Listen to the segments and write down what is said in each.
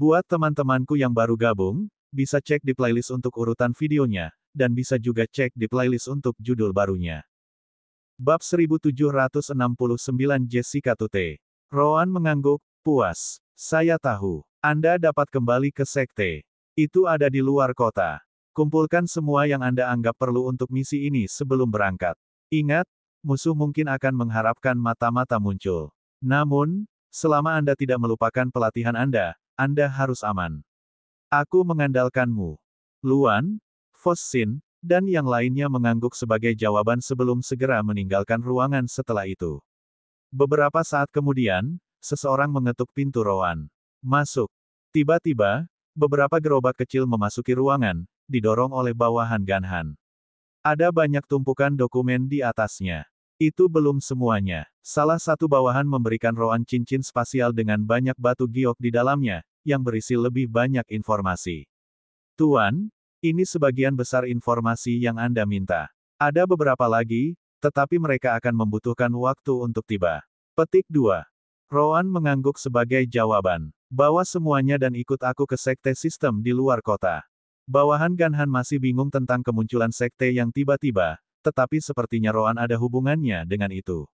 Buat teman-temanku yang baru gabung, bisa cek di playlist untuk urutan videonya, dan bisa juga cek di playlist untuk judul barunya. Bab 1769 Jessica Tute. Rowan mengangguk, puas. Saya tahu. Anda dapat kembali ke sekte. Itu ada di luar kota. Kumpulkan semua yang Anda anggap perlu untuk misi ini sebelum berangkat. Ingat, musuh mungkin akan mengharapkan mata-mata muncul. Namun, selama Anda tidak melupakan pelatihan Anda harus aman. Aku mengandalkanmu. Luan, Fossin, dan yang lainnya mengangguk sebagai jawaban sebelum segera meninggalkan ruangan setelah itu. Beberapa saat kemudian, seseorang mengetuk pintu Rowan. Masuk. Tiba-tiba, beberapa gerobak kecil memasuki ruangan, didorong oleh bawahan Ganhan. Ada banyak tumpukan dokumen di atasnya. Itu belum semuanya. Salah satu bawahan memberikan Rowan cincin spasial dengan banyak batu giok di dalamnya, yang berisi lebih banyak informasi. Tuan, ini sebagian besar informasi yang Anda minta. Ada beberapa lagi, tetapi mereka akan membutuhkan waktu untuk tiba. Petik 2. Rowan mengangguk sebagai jawaban. Bawa semuanya dan ikut aku ke sekte sistem di luar kota. Bawahan Ganhan masih bingung tentang kemunculan sekte yang tiba-tiba, tetapi sepertinya Rowan ada hubungannya dengan itu.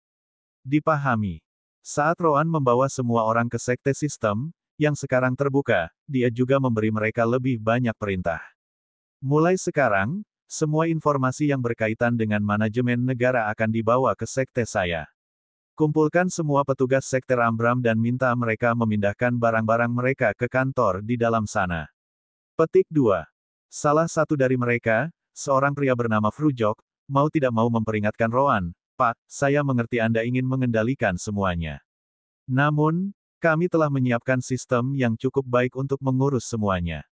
Dipahami. Saat Rowan membawa semua orang ke sekte sistem, yang sekarang terbuka, dia juga memberi mereka lebih banyak perintah. Mulai sekarang, semua informasi yang berkaitan dengan manajemen negara akan dibawa ke sekte saya. Kumpulkan semua petugas sekte Rambram dan minta mereka memindahkan barang-barang mereka ke kantor di dalam sana. Petik 2. Salah satu dari mereka, seorang pria bernama Frujok, mau tidak mau memperingatkan Rowan, Pak, saya mengerti Anda ingin mengendalikan semuanya. Namun, kami telah menyiapkan sistem yang cukup baik untuk mengurus semuanya.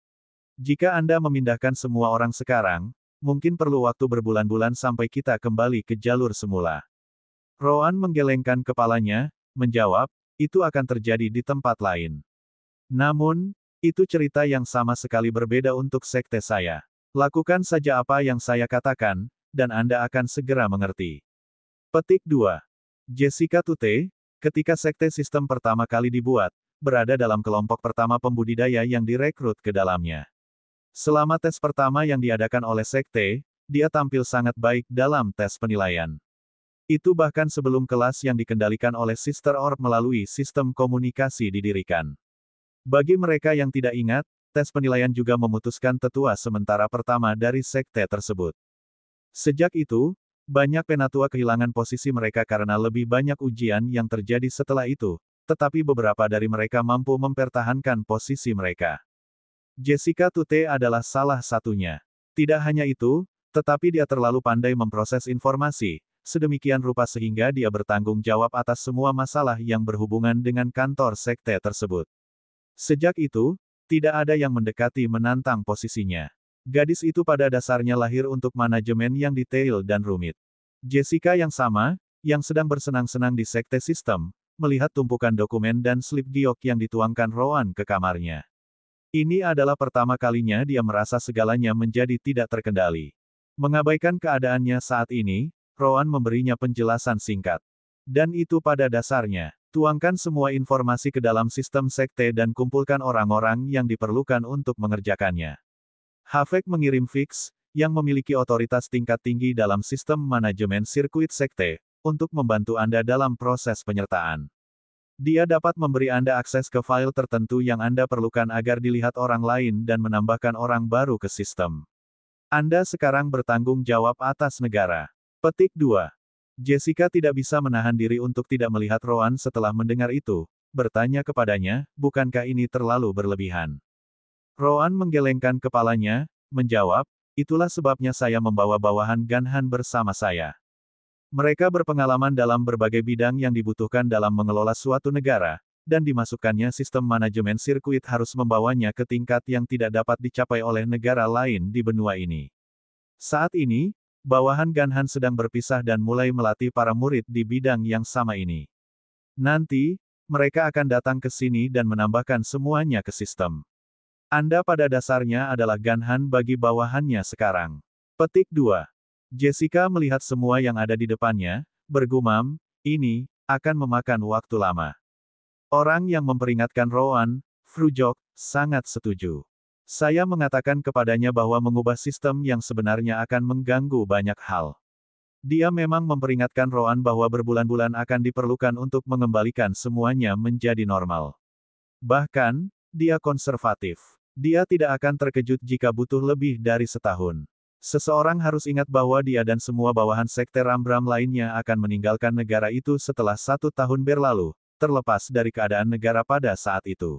Jika Anda memindahkan semua orang sekarang, mungkin perlu waktu berbulan-bulan sampai kita kembali ke jalur semula. Rowan menggelengkan kepalanya, menjawab, itu akan terjadi di tempat lain. Namun, itu cerita yang sama sekali berbeda untuk sekte saya. Lakukan saja apa yang saya katakan, dan Anda akan segera mengerti. Petik 2. Jessica Tute, ketika sekte sistem pertama kali dibuat, berada dalam kelompok pertama pembudidaya yang direkrut ke dalamnya. Selama tes pertama yang diadakan oleh sekte, dia tampil sangat baik dalam tes penilaian. Itu bahkan sebelum kelas yang dikendalikan oleh Sister Orb melalui sistem komunikasi didirikan. Bagi mereka yang tidak ingat, tes penilaian juga memutuskan tetua sementara pertama dari sekte tersebut. Sejak itu, banyak penatua kehilangan posisi mereka karena lebih banyak ujian yang terjadi setelah itu, tetapi beberapa dari mereka mampu mempertahankan posisi mereka. Jessica Tute adalah salah satunya. Tidak hanya itu, tetapi dia terlalu pandai memproses informasi, sedemikian rupa sehingga dia bertanggung jawab atas semua masalah yang berhubungan dengan kantor sekte tersebut. Sejak itu, tidak ada yang mendekati menantang posisinya. Gadis itu pada dasarnya lahir untuk manajemen yang detail dan rumit. Jessica yang sama, yang sedang bersenang-senang di sekte sistem, melihat tumpukan dokumen dan slip giok yang dituangkan Rowan ke kamarnya. Ini adalah pertama kalinya dia merasa segalanya menjadi tidak terkendali. Mengabaikan keadaannya saat ini, Rowan memberinya penjelasan singkat. Dan itu pada dasarnya, tuangkan semua informasi ke dalam sistem sekte dan kumpulkan orang-orang yang diperlukan untuk mengerjakannya. Havek mengirim Fix, yang memiliki otoritas tingkat tinggi dalam sistem manajemen sirkuit sekte, untuk membantu Anda dalam proses penyertaan. Dia dapat memberi Anda akses ke file tertentu yang Anda perlukan agar dilihat orang lain dan menambahkan orang baru ke sistem. Anda sekarang bertanggung jawab atas negara. Petik 2. Jessica tidak bisa menahan diri untuk tidak melihat Rowan setelah mendengar itu, bertanya kepadanya, bukankah ini terlalu berlebihan? Rowan menggelengkan kepalanya, menjawab, itulah sebabnya saya membawa bawahan Ganhan bersama saya. Mereka berpengalaman dalam berbagai bidang yang dibutuhkan dalam mengelola suatu negara, dan dimasukkannya sistem manajemen sirkuit harus membawanya ke tingkat yang tidak dapat dicapai oleh negara lain di benua ini. Saat ini, bawahan Ganhan sedang berpisah dan mulai melatih para murid di bidang yang sama ini. Nanti, mereka akan datang ke sini dan menambahkan semuanya ke sistem. Anda pada dasarnya adalah Ganhan bagi bawahannya sekarang. Petik 2. Jessica melihat semua yang ada di depannya, bergumam, ini akan memakan waktu lama. Orang yang memperingatkan Rowan, Frujok, sangat setuju. Saya mengatakan kepadanya bahwa mengubah sistem yang sebenarnya akan mengganggu banyak hal. Dia memang memperingatkan Roan bahwa berbulan-bulan akan diperlukan untuk mengembalikan semuanya menjadi normal. Bahkan, dia konservatif. Dia tidak akan terkejut jika butuh lebih dari setahun. Seseorang harus ingat bahwa dia dan semua bawahan sekte Rambram lainnya akan meninggalkan negara itu setelah 1 tahun berlalu, terlepas dari keadaan negara pada saat itu.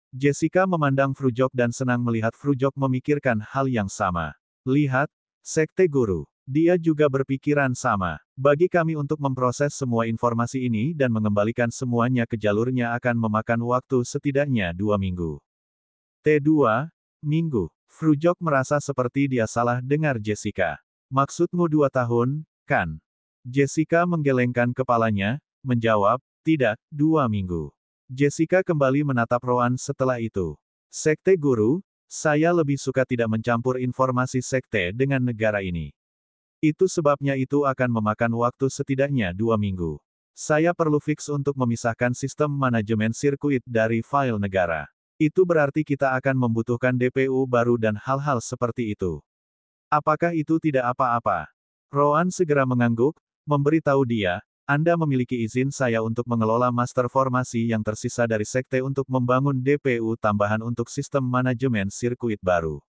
Jessica memandang Frujok dan senang melihat Frujok memikirkan hal yang sama. Lihat, sekte guru. Dia juga berpikiran sama. Bagi kami untuk memproses semua informasi ini dan mengembalikan semuanya ke jalurnya akan memakan waktu setidaknya 2 minggu. T2 minggu. Frujok merasa seperti dia salah dengar Jessica. Maksudmu 2 tahun, kan? Jessica menggelengkan kepalanya, menjawab, tidak, 2 minggu. Jessica kembali menatap Roan setelah itu. Sekte guru, saya lebih suka tidak mencampur informasi sekte dengan negara ini. Itu sebabnya itu akan memakan waktu setidaknya 2 minggu. Saya perlu fix untuk memisahkan sistem manajemen sirkuit dari file negara. Itu berarti kita akan membutuhkan DPU baru dan hal-hal seperti itu. Apakah itu tidak apa-apa? Roan segera mengangguk, memberitahu dia, Anda memiliki izin saya untuk mengelola master formasi yang tersisa dari sekte untuk membangun DPU tambahan untuk sistem manajemen sirkuit baru.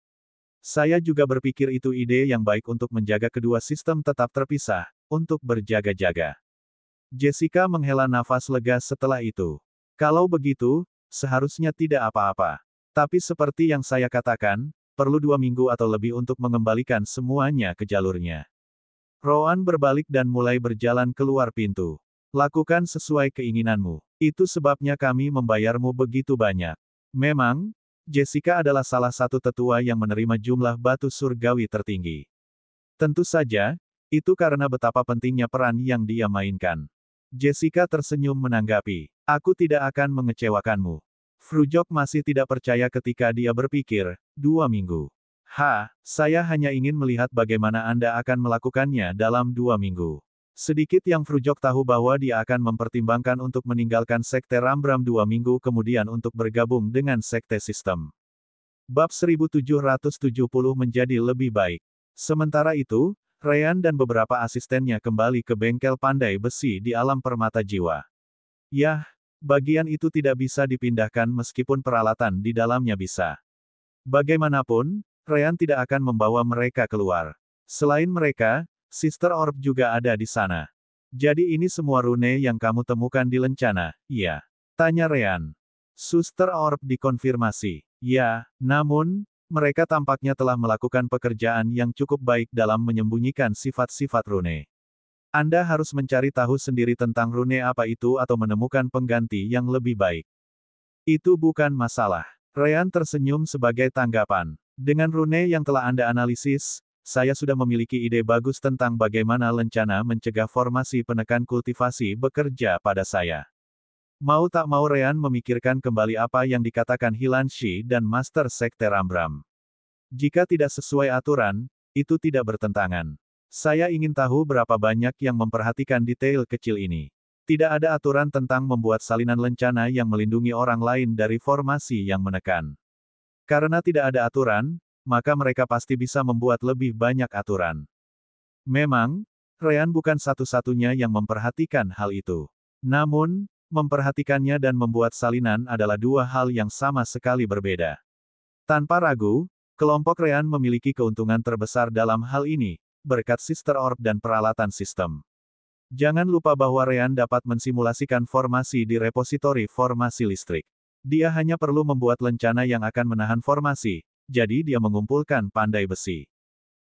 Saya juga berpikir itu ide yang baik untuk menjaga kedua sistem tetap terpisah, untuk berjaga-jaga. Jessica menghela nafas lega setelah itu. Kalau begitu, seharusnya tidak apa-apa. Tapi seperti yang saya katakan, perlu 2 minggu atau lebih untuk mengembalikan semuanya ke jalurnya. Roan berbalik dan mulai berjalan keluar pintu. Lakukan sesuai keinginanmu. Itu sebabnya kami membayarmu begitu banyak. Memang, Jessica adalah salah satu tetua yang menerima jumlah batu surgawi tertinggi. Tentu saja, itu karena betapa pentingnya peran yang dia mainkan. Jessica tersenyum menanggapi, aku tidak akan mengecewakanmu. Frujok masih tidak percaya ketika dia berpikir, 2 minggu. Saya hanya ingin melihat bagaimana Anda akan melakukannya dalam 2 minggu. Sedikit yang Frujok tahu bahwa dia akan mempertimbangkan untuk meninggalkan sekte Rambram 2 minggu kemudian untuk bergabung dengan sekte sistem. Bab 1770 menjadi lebih baik. Sementara itu, Ryan dan beberapa asistennya kembali ke bengkel pandai besi di alam permata jiwa. Yah, bagian itu tidak bisa dipindahkan meskipun peralatan di dalamnya bisa. Bagaimanapun, Ryan tidak akan membawa mereka keluar. Selain mereka, Sister Orb juga ada di sana. Jadi ini semua rune yang kamu temukan di lencana, iya? Tanya Ryan. Suster Orb dikonfirmasi. Ya, namun, mereka tampaknya telah melakukan pekerjaan yang cukup baik dalam menyembunyikan sifat-sifat rune. Anda harus mencari tahu sendiri tentang rune apa itu atau menemukan pengganti yang lebih baik. Itu bukan masalah. Ryan tersenyum sebagai tanggapan. Dengan rune yang telah Anda analisis, saya sudah memiliki ide bagus tentang bagaimana lencana mencegah formasi penekan kultivasi bekerja pada saya. Mau tak mau Ryan memikirkan kembali apa yang dikatakan Hilanshi dan Master Sekte Rambram. Jika tidak sesuai aturan, itu tidak bertentangan. Saya ingin tahu berapa banyak yang memperhatikan detail kecil ini. Tidak ada aturan tentang membuat salinan lencana yang melindungi orang lain dari formasi yang menekan. Karena tidak ada aturan, maka mereka pasti bisa membuat lebih banyak aturan. Memang, Ryan bukan satu-satunya yang memperhatikan hal itu. Namun, memperhatikannya dan membuat salinan adalah dua hal yang sama sekali berbeda. Tanpa ragu, kelompok Ryan memiliki keuntungan terbesar dalam hal ini, berkat Sister Orb dan peralatan sistem. Jangan lupa bahwa Ryan dapat mensimulasikan formasi di repositori formasi listrik. Dia hanya perlu membuat lencana yang akan menahan formasi, jadi dia mengumpulkan pandai besi.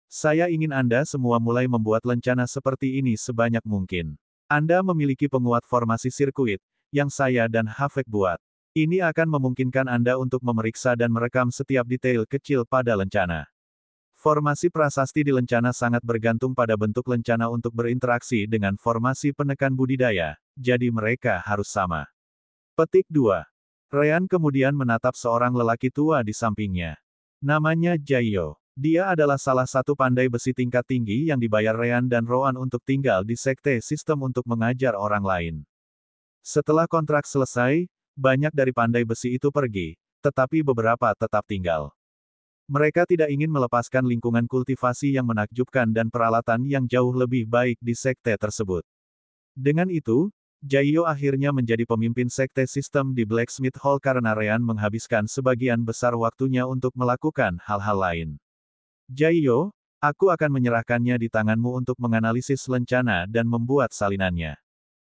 Saya ingin Anda semua mulai membuat lencana seperti ini sebanyak mungkin. Anda memiliki penguat formasi sirkuit, yang saya dan Hafek buat. Ini akan memungkinkan Anda untuk memeriksa dan merekam setiap detail kecil pada lencana. Formasi prasasti di lencana sangat bergantung pada bentuk lencana untuk berinteraksi dengan formasi penekan budidaya, jadi mereka harus sama. Petik 2. Ryan kemudian menatap seorang lelaki tua di sampingnya. Namanya Jayo. Dia adalah salah satu pandai besi tingkat tinggi yang dibayar Ryan dan Roan untuk tinggal di sekte sistem untuk mengajar orang lain. Setelah kontrak selesai, banyak dari pandai besi itu pergi, tetapi beberapa tetap tinggal. Mereka tidak ingin melepaskan lingkungan kultivasi yang menakjubkan dan peralatan yang jauh lebih baik di sekte tersebut. Dengan itu, Jaiyo akhirnya menjadi pemimpin sekte sistem di Blacksmith Hall karena Ryan menghabiskan sebagian besar waktunya untuk melakukan hal-hal lain. Jaiyo, aku akan menyerahkannya di tanganmu untuk menganalisis lencana dan membuat salinannya.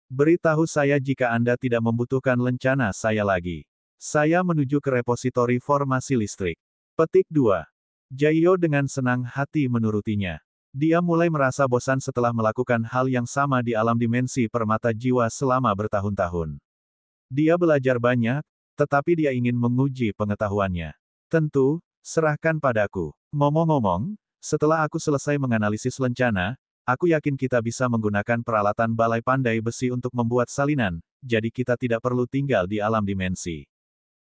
Beritahu saya jika Anda tidak membutuhkan lencana saya lagi. Saya menuju ke repositori formasi listrik. Petik 2. Jaiyo dengan senang hati menurutinya. Dia mulai merasa bosan setelah melakukan hal yang sama di alam dimensi permata jiwa selama bertahun-tahun. Dia belajar banyak, tetapi dia ingin menguji pengetahuannya. Tentu, serahkan padaku. Ngomong-ngomong, setelah aku selesai menganalisis lencana, aku yakin kita bisa menggunakan peralatan balai pandai besi untuk membuat salinan, jadi kita tidak perlu tinggal di alam dimensi.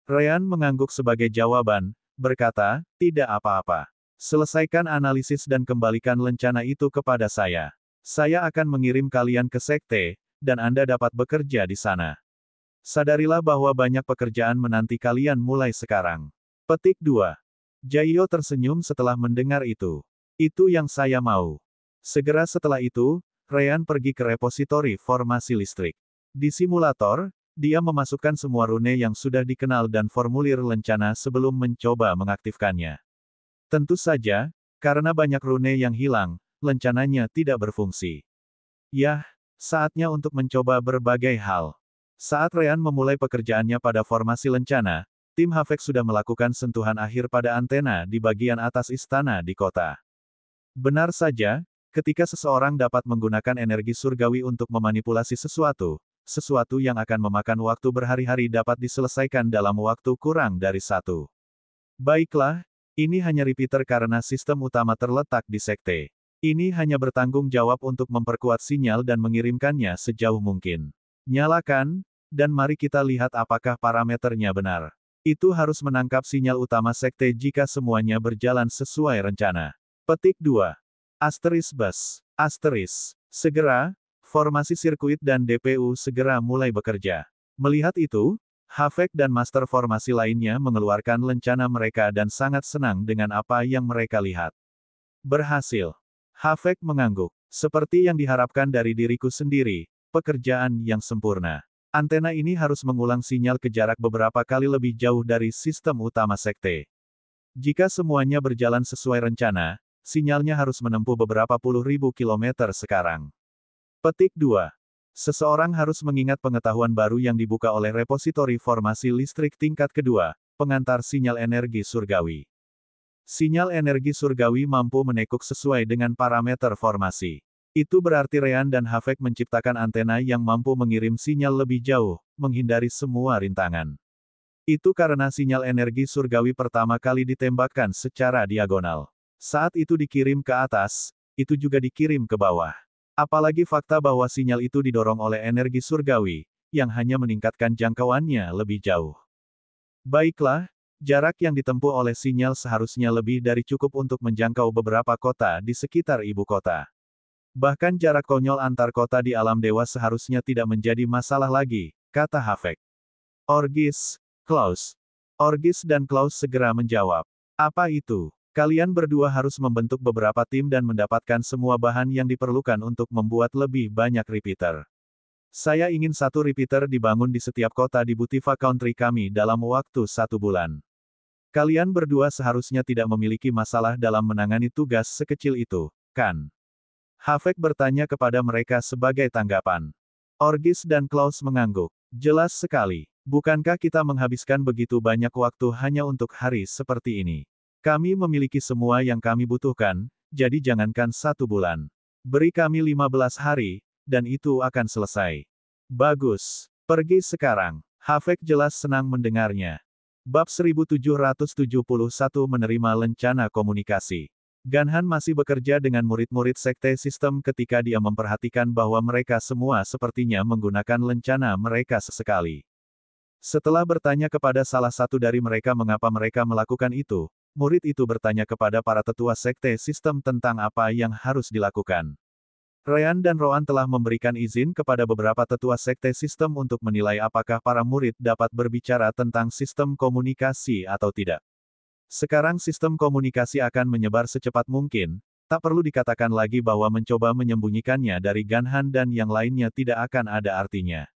Ryan mengangguk sebagai jawaban, berkata, tidak apa-apa. Selesaikan analisis dan kembalikan lencana itu kepada saya. Saya akan mengirim kalian ke sekte, dan Anda dapat bekerja di sana. Sadarilah bahwa banyak pekerjaan menanti kalian mulai sekarang. Petik 2. Jaiyo tersenyum setelah mendengar itu. Itu yang saya mau. Segera setelah itu, Ryan pergi ke repositori formasi listrik. Di simulator, dia memasukkan semua rune yang sudah dikenal dan formulir lencana sebelum mencoba mengaktifkannya. Tentu saja, karena banyak rune yang hilang, lencananya tidak berfungsi. Yah, saatnya untuk mencoba berbagai hal. Saat Ryan memulai pekerjaannya pada formasi lencana, tim Havek sudah melakukan sentuhan akhir pada antena di bagian atas istana di kota. Benar saja, ketika seseorang dapat menggunakan energi surgawi untuk memanipulasi sesuatu yang akan memakan waktu berhari-hari dapat diselesaikan dalam waktu kurang dari 1. Baiklah, ini hanya repeater karena sistem utama terletak di sekte. Ini hanya bertanggung jawab untuk memperkuat sinyal dan mengirimkannya sejauh mungkin. Nyalakan, dan mari kita lihat apakah parameternya benar. Itu harus menangkap sinyal utama sekte jika semuanya berjalan sesuai rencana. Petik 2. Asteris bus. Asteris. Segera, formasi sirkuit dan DPU segera mulai bekerja. Melihat itu, Havek dan master formasi lainnya mengeluarkan lencana mereka dan sangat senang dengan apa yang mereka lihat. Berhasil. Havek mengangguk. Seperti yang diharapkan dari diriku sendiri, pekerjaan yang sempurna. Antena ini harus mengulang sinyal ke jarak beberapa kali lebih jauh dari sistem utama sekte. Jika semuanya berjalan sesuai rencana, sinyalnya harus menempuh beberapa puluh ribu kilometer sekarang. Petik 2. Seseorang harus mengingat pengetahuan baru yang dibuka oleh repositori formasi listrik tingkat kedua, pengantar sinyal energi surgawi. Sinyal energi surgawi mampu menekuk sesuai dengan parameter formasi. Itu berarti Ryan dan Havek menciptakan antena yang mampu mengirim sinyal lebih jauh, menghindari semua rintangan. Itu karena sinyal energi surgawi pertama kali ditembakkan secara diagonal. Saat itu dikirim ke atas, itu juga dikirim ke bawah. Apalagi fakta bahwa sinyal itu didorong oleh energi surgawi, yang hanya meningkatkan jangkauannya lebih jauh. Baiklah, jarak yang ditempuh oleh sinyal seharusnya lebih dari cukup untuk menjangkau beberapa kota di sekitar ibu kota. Bahkan jarak konyol antar kota di alam dewa seharusnya tidak menjadi masalah lagi, kata Havek. Orgis, Klaus. Orgis dan Klaus segera menjawab. Apa itu? Kalian berdua harus membentuk beberapa tim dan mendapatkan semua bahan yang diperlukan untuk membuat lebih banyak repeater. Saya ingin 1 repeater dibangun di setiap kota di Butiva Country kami dalam waktu 1 bulan. Kalian berdua seharusnya tidak memiliki masalah dalam menangani tugas sekecil itu, kan? Havek bertanya kepada mereka sebagai tanggapan. Orgis dan Klaus mengangguk. Jelas sekali. Bukankah kita menghabiskan begitu banyak waktu hanya untuk hari seperti ini? Kami memiliki semua yang kami butuhkan, jadi jangankan 1 bulan. Beri kami 15 hari, dan itu akan selesai. Bagus. Pergi sekarang. Havek jelas senang mendengarnya. Bab 1771 menerima lencana komunikasi. Ganhan masih bekerja dengan murid-murid sekte sistem ketika dia memperhatikan bahwa mereka semua sepertinya menggunakan lencana mereka sesekali. Setelah bertanya kepada salah satu dari mereka mengapa mereka melakukan itu, murid itu bertanya kepada para tetua sekte sistem tentang apa yang harus dilakukan. Ryan dan Roan telah memberikan izin kepada beberapa tetua sekte sistem untuk menilai apakah para murid dapat berbicara tentang sistem komunikasi atau tidak. Sekarang sistem komunikasi akan menyebar secepat mungkin, tak perlu dikatakan lagi bahwa mencoba menyembunyikannya dari Ganhan dan yang lainnya tidak akan ada artinya.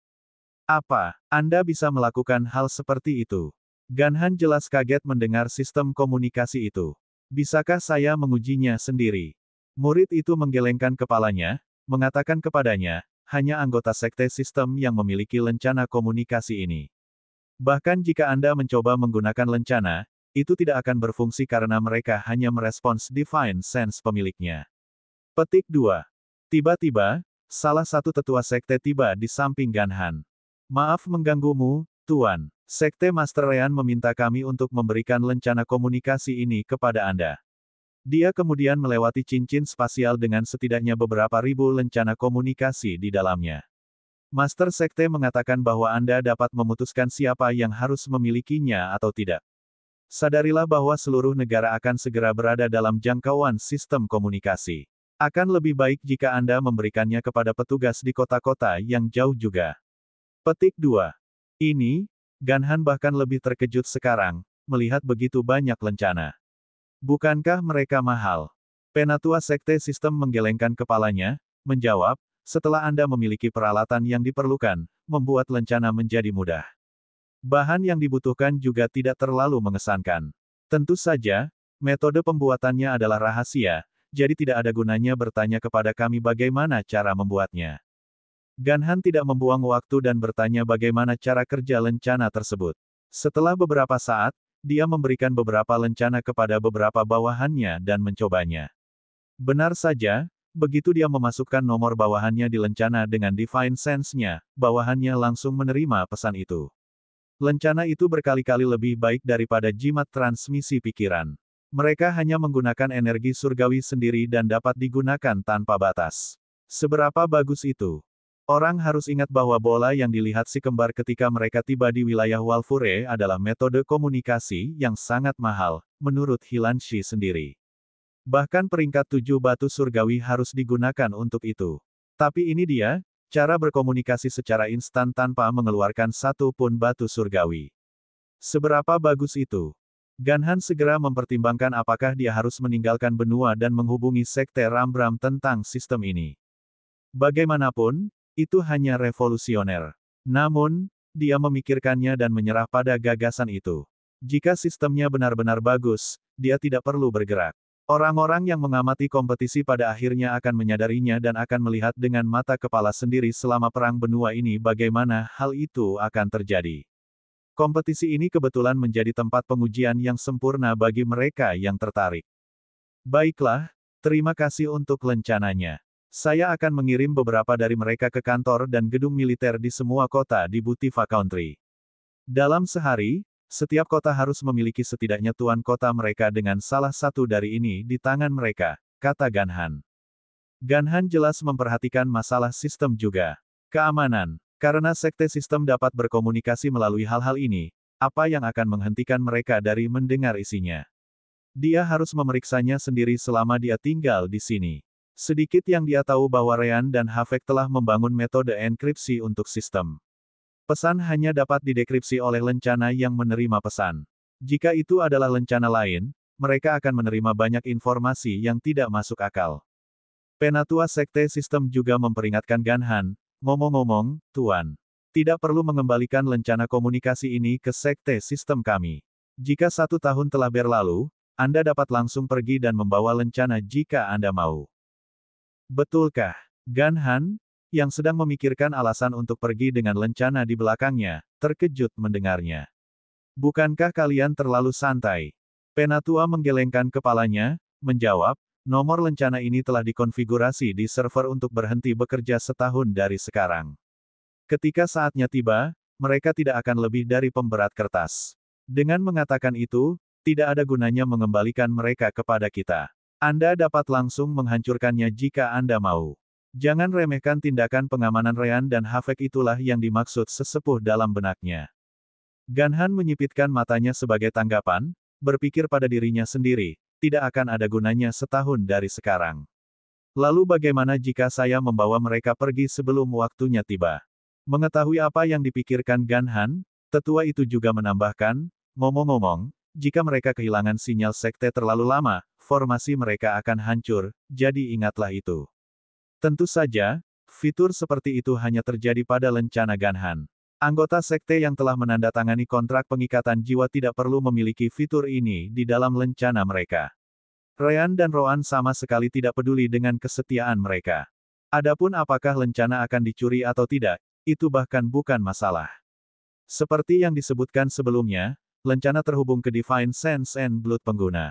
Apa, Anda bisa melakukan hal seperti itu? Ganhan jelas kaget mendengar sistem komunikasi itu. Bisakah saya mengujinya sendiri? Murid itu menggelengkan kepalanya, mengatakan kepadanya, hanya anggota sekte sistem yang memiliki lencana komunikasi ini. Bahkan jika Anda mencoba menggunakan lencana, itu tidak akan berfungsi karena mereka hanya merespons Divine Sense pemiliknya. Petik 2. Tiba-tiba, salah satu tetua sekte tiba di samping Ganhan. Maaf mengganggumu, Tuan. Sekte Master Ryan meminta kami untuk memberikan lencana komunikasi ini kepada Anda. Dia kemudian melewati cincin spasial dengan setidaknya beberapa ribu lencana komunikasi di dalamnya. Master Sekte mengatakan bahwa Anda dapat memutuskan siapa yang harus memilikinya atau tidak. Sadarilah bahwa seluruh negara akan segera berada dalam jangkauan sistem komunikasi. Akan lebih baik jika Anda memberikannya kepada petugas di kota-kota yang jauh juga. Petik 2. Ini, Ganhan bahkan lebih terkejut sekarang, melihat begitu banyak lencana. Bukankah mereka mahal? Penatua Sekte Sistem menggelengkan kepalanya, menjawab, setelah Anda memiliki peralatan yang diperlukan, membuat lencana menjadi mudah. Bahan yang dibutuhkan juga tidak terlalu mengesankan. Tentu saja, metode pembuatannya adalah rahasia, jadi tidak ada gunanya bertanya kepada kami bagaimana cara membuatnya. Ganhan tidak membuang waktu dan bertanya bagaimana cara kerja lencana tersebut. Setelah beberapa saat, dia memberikan beberapa lencana kepada beberapa bawahannya dan mencobanya. Benar saja, begitu dia memasukkan nomor bawahannya di lencana dengan Divine Sense-nya, bawahannya langsung menerima pesan itu. Lencana itu berkali-kali lebih baik daripada jimat transmisi pikiran. Mereka hanya menggunakan energi surgawi sendiri dan dapat digunakan tanpa batas. Seberapa bagus itu? Orang harus ingat bahwa bola yang dilihat si kembar ketika mereka tiba di wilayah Walfure adalah metode komunikasi yang sangat mahal, menurut Hilanshi sendiri. Bahkan peringkat 7 batu surgawi harus digunakan untuk itu. Tapi ini dia, cara berkomunikasi secara instan tanpa mengeluarkan satu pun batu surgawi. Seberapa bagus itu? Ganhan segera mempertimbangkan apakah dia harus meninggalkan benua dan menghubungi Sekte Rambram tentang sistem ini. Bagaimanapun, itu hanya revolusioner. Namun, dia memikirkannya dan menyerah pada gagasan itu. Jika sistemnya benar-benar bagus, dia tidak perlu bergerak. Orang-orang yang mengamati kompetisi pada akhirnya akan menyadarinya dan akan melihat dengan mata kepala sendiri selama perang benua ini bagaimana hal itu akan terjadi. Kompetisi ini kebetulan menjadi tempat pengujian yang sempurna bagi mereka yang tertarik. Baiklah, terima kasih untuk lencananya. Saya akan mengirim beberapa dari mereka ke kantor dan gedung militer di semua kota di Butiva Country. Dalam sehari, setiap kota harus memiliki setidaknya tuan kota mereka dengan salah satu dari ini di tangan mereka, kata Ganhan. Ganhan jelas memperhatikan masalah sistem juga. Keamanan. Karena sekte sistem dapat berkomunikasi melalui hal-hal ini, apa yang akan menghentikan mereka dari mendengar isinya? Dia harus memeriksanya sendiri selama dia tinggal di sini. Sedikit yang dia tahu bahwa Ryan dan Havek telah membangun metode enkripsi untuk sistem. Pesan hanya dapat didekripsi oleh lencana yang menerima pesan. Jika itu adalah lencana lain, mereka akan menerima banyak informasi yang tidak masuk akal. Penatua Sekte Sistem juga memperingatkan Ganhan, ngomong-ngomong, Tuan, tidak perlu mengembalikan lencana komunikasi ini ke Sekte Sistem kami. Jika 1 tahun telah berlalu, Anda dapat langsung pergi dan membawa lencana jika Anda mau. Betulkah? Ganhan, yang sedang memikirkan alasan untuk pergi dengan lencana di belakangnya, terkejut mendengarnya. Bukankah kalian terlalu santai? Penatua menggelengkan kepalanya, menjawab, nomor lencana ini telah dikonfigurasi di server untuk berhenti bekerja setahun dari sekarang. Ketika saatnya tiba, mereka tidak akan lebih dari pemberat kertas. Dengan mengatakan itu, tidak ada gunanya mengembalikan mereka kepada kita. Anda dapat langsung menghancurkannya jika Anda mau. Jangan remehkan tindakan pengamanan Ryan dan Havek, itulah yang dimaksud sesepuh dalam benaknya. Ganhan menyipitkan matanya sebagai tanggapan, berpikir pada dirinya sendiri, tidak akan ada gunanya setahun dari sekarang. Lalu bagaimana jika saya membawa mereka pergi sebelum waktunya tiba? Mengetahui apa yang dipikirkan Ganhan, tetua itu juga menambahkan, ngomong-ngomong, jika mereka kehilangan sinyal sekte terlalu lama, formasi mereka akan hancur, jadi ingatlah itu. Tentu saja, fitur seperti itu hanya terjadi pada lencana Ganhan. Anggota sekte yang telah menandatangani kontrak pengikatan jiwa tidak perlu memiliki fitur ini di dalam lencana mereka. Ryan dan Roan sama sekali tidak peduli dengan kesetiaan mereka. Adapun apakah lencana akan dicuri atau tidak, itu bahkan bukan masalah. Seperti yang disebutkan sebelumnya, lencana terhubung ke Divine Sense and Blood pengguna.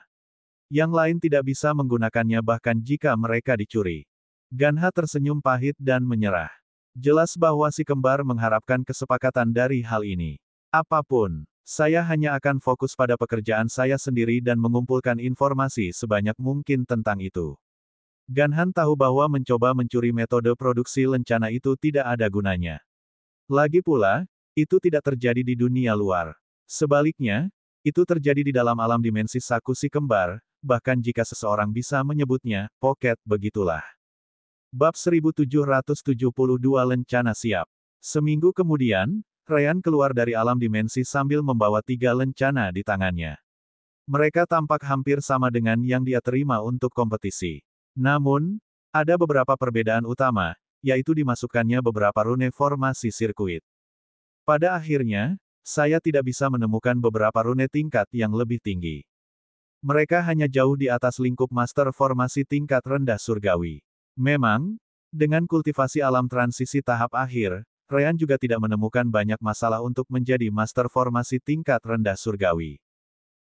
Yang lain tidak bisa menggunakannya bahkan jika mereka dicuri. Ganha tersenyum pahit dan menyerah. Jelas bahwa si kembar mengharapkan kesepakatan dari hal ini. Apapun, saya hanya akan fokus pada pekerjaan saya sendiri dan mengumpulkan informasi sebanyak mungkin tentang itu. Ganhan tahu bahwa mencoba mencuri metode produksi lencana itu tidak ada gunanya. Lagi pula, itu tidak terjadi di dunia luar. Sebaliknya, itu terjadi di dalam alam dimensi saku si kembar, bahkan jika seseorang bisa menyebutnya, pocket begitulah. Bab 1772 Lencana siap. Seminggu kemudian, Ryan keluar dari alam dimensi sambil membawa 3 lencana di tangannya. Mereka tampak hampir sama dengan yang dia terima untuk kompetisi. Namun, ada beberapa perbedaan utama, yaitu dimasukkannya beberapa rune formasi sirkuit. Pada akhirnya, saya tidak bisa menemukan beberapa rune tingkat yang lebih tinggi. Mereka hanya jauh di atas lingkup master formasi tingkat rendah surgawi. Memang, dengan kultivasi alam transisi tahap akhir, Ryan juga tidak menemukan banyak masalah untuk menjadi master formasi tingkat rendah surgawi.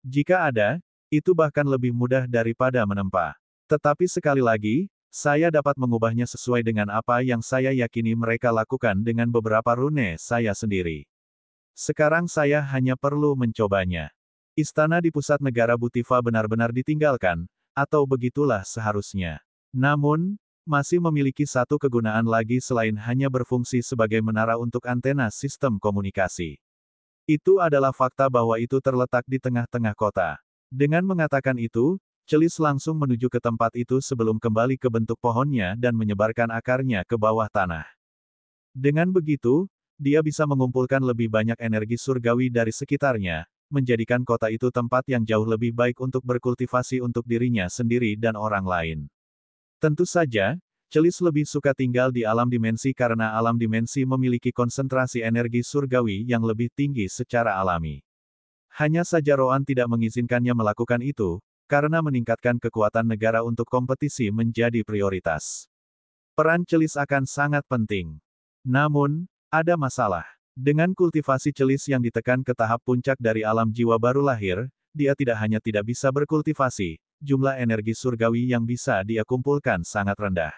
Jika ada, itu bahkan lebih mudah daripada menempa. Tetapi sekali lagi, saya dapat mengubahnya sesuai dengan apa yang saya yakini mereka lakukan dengan beberapa rune saya sendiri. Sekarang saya hanya perlu mencobanya. Istana di pusat negara Butifa benar-benar ditinggalkan, atau begitulah seharusnya. Namun, masih memiliki satu kegunaan lagi selain hanya berfungsi sebagai menara untuk antena sistem komunikasi. Itu adalah fakta bahwa itu terletak di tengah-tengah kota. Dengan mengatakan itu, Celis langsung menuju ke tempat itu sebelum kembali ke bentuk pohonnya dan menyebarkan akarnya ke bawah tanah. Dengan begitu, dia bisa mengumpulkan lebih banyak energi surgawi dari sekitarnya, menjadikan kota itu tempat yang jauh lebih baik untuk berkultivasi untuk dirinya sendiri dan orang lain. Tentu saja, Celis lebih suka tinggal di alam dimensi karena alam dimensi memiliki konsentrasi energi surgawi yang lebih tinggi secara alami. Hanya saja Roan tidak mengizinkannya melakukan itu, karena meningkatkan kekuatan negara untuk kompetisi menjadi prioritas. Peran Celis akan sangat penting. Namun, ada masalah. Dengan kultivasi Celis yang ditekan ke tahap puncak dari alam jiwa baru lahir, dia tidak hanya tidak bisa berkultivasi, jumlah energi surgawi yang bisa dia kumpulkan sangat rendah.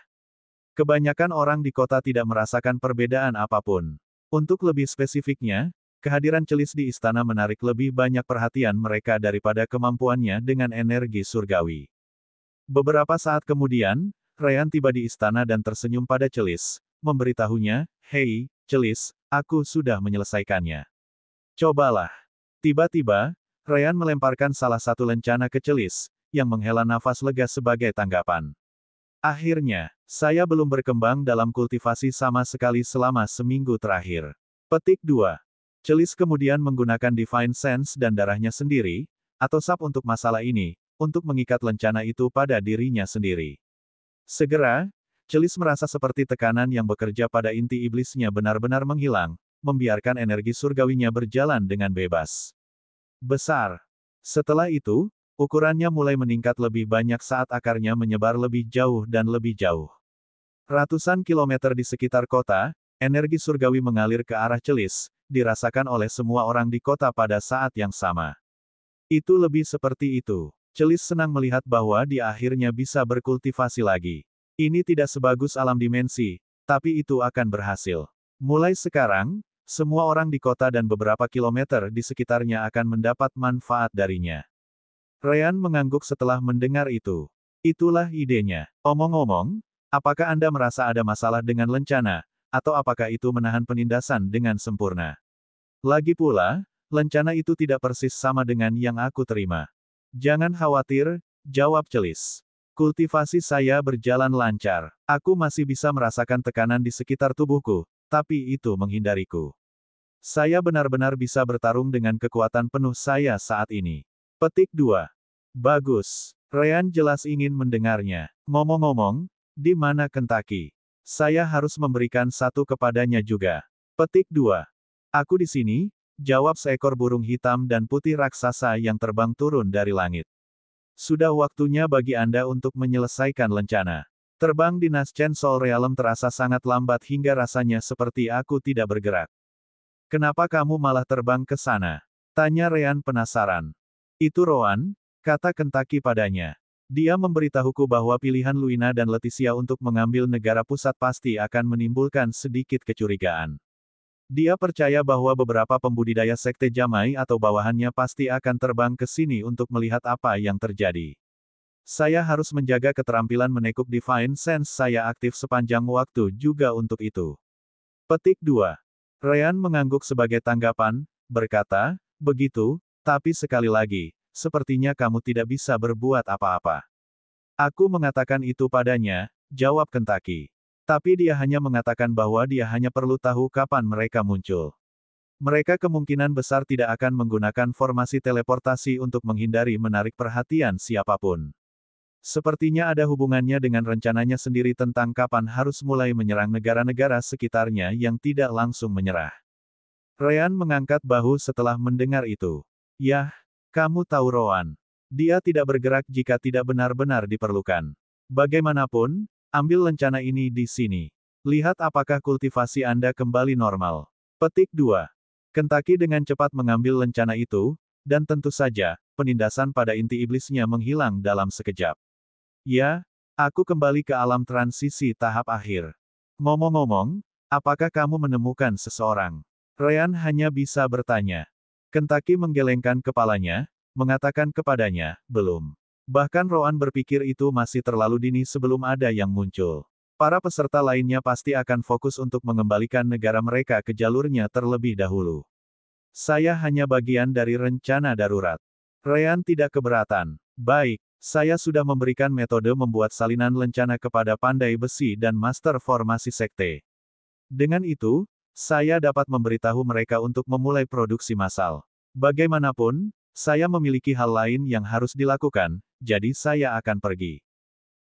Kebanyakan orang di kota tidak merasakan perbedaan apapun. Untuk lebih spesifiknya, kehadiran Celis di istana menarik lebih banyak perhatian mereka daripada kemampuannya dengan energi surgawi. Beberapa saat kemudian, Ryan tiba di istana dan tersenyum pada Celis, memberitahunya, "Hei, Celis, aku sudah menyelesaikannya. Cobalah." Tiba-tiba, Ryan melemparkan salah satu lencana ke Celis, yang menghela nafas lega sebagai tanggapan. Akhirnya, saya belum berkembang dalam kultivasi sama sekali selama seminggu terakhir. Petik 2. Celis kemudian menggunakan Divine Sense dan darahnya sendiri, atau sap untuk masalah ini, untuk mengikat lencana itu pada dirinya sendiri. Segera, Celis merasa seperti tekanan yang bekerja pada inti iblisnya benar-benar menghilang, membiarkan energi surgawinya berjalan dengan bebas. Besar. Setelah itu, ukurannya mulai meningkat lebih banyak saat akarnya menyebar lebih jauh dan lebih jauh. Ratusan kilometer di sekitar kota, energi surgawi mengalir ke arah Celis, dirasakan oleh semua orang di kota pada saat yang sama. Itu lebih seperti itu. Celis senang melihat bahwa dia akhirnya bisa berkultivasi lagi. Ini tidak sebagus alam dimensi, tapi itu akan berhasil. Mulai sekarang, semua orang di kota dan beberapa kilometer di sekitarnya akan mendapat manfaat darinya. Ryan mengangguk setelah mendengar itu. Itulah idenya. Omong-omong, apakah Anda merasa ada masalah dengan lencana, atau apakah itu menahan penindasan dengan sempurna? Lagi pula, lencana itu tidak persis sama dengan yang aku terima. Jangan khawatir, jawab Celis. Kultivasi saya berjalan lancar. Aku masih bisa merasakan tekanan di sekitar tubuhku, tapi itu menghindariku. Saya benar-benar bisa bertarung dengan kekuatan penuh saya saat ini. Petik 2. Bagus. Ryan jelas ingin mendengarnya. Ngomong-ngomong, di mana Kentucky? Saya harus memberikan satu kepadanya juga. Petik 2. Aku di sini, jawab seekor burung hitam dan putih raksasa yang terbang turun dari langit. Sudah waktunya bagi Anda untuk menyelesaikan lencana. Terbang di Naschen Sol Realm terasa sangat lambat hingga rasanya seperti aku tidak bergerak. Kenapa kamu malah terbang ke sana? Tanya Ryan penasaran. Itu Rowan, kata Kentucky padanya. Dia memberitahuku bahwa pilihan Luina dan Leticia untuk mengambil negara pusat pasti akan menimbulkan sedikit kecurigaan. Dia percaya bahwa beberapa pembudidaya sekte Jamai atau bawahannya pasti akan terbang ke sini untuk melihat apa yang terjadi. Saya harus menjaga keterampilan menekuk Divine Sense saya aktif sepanjang waktu juga untuk itu. Petik 2. Ryan mengangguk sebagai tanggapan, berkata, begitu, tapi sekali lagi, sepertinya kamu tidak bisa berbuat apa-apa. Aku mengatakan itu padanya, jawab Kentucky. Tapi dia hanya mengatakan bahwa dia hanya perlu tahu kapan mereka muncul. Mereka kemungkinan besar tidak akan menggunakan formasi teleportasi untuk menghindari menarik perhatian siapapun. Sepertinya ada hubungannya dengan rencananya sendiri tentang kapan harus mulai menyerang negara-negara sekitarnya yang tidak langsung menyerah. Ryan mengangkat bahu setelah mendengar itu. Yah, kamu tahu Rowan. Dia tidak bergerak jika tidak benar-benar diperlukan. Bagaimanapun, ambil lencana ini di sini. Lihat apakah kultivasi Anda kembali normal. Petik 2. Kentucky dengan cepat mengambil lencana itu, dan tentu saja, penindasan pada inti iblisnya menghilang dalam sekejap. Ya, aku kembali ke alam transisi tahap akhir. Ngomong-ngomong, apakah kamu menemukan seseorang? Ryan hanya bisa bertanya. Kentucky menggelengkan kepalanya, mengatakan kepadanya, belum. Bahkan Rowan berpikir itu masih terlalu dini sebelum ada yang muncul. Para peserta lainnya pasti akan fokus untuk mengembalikan negara mereka ke jalurnya terlebih dahulu. Saya hanya bagian dari rencana darurat. Ryan tidak keberatan. Baik, saya sudah memberikan metode membuat salinan lencana kepada pandai besi dan master formasi sekte. Dengan itu, saya dapat memberitahu mereka untuk memulai produksi massal. Bagaimanapun, saya memiliki hal lain yang harus dilakukan, jadi saya akan pergi.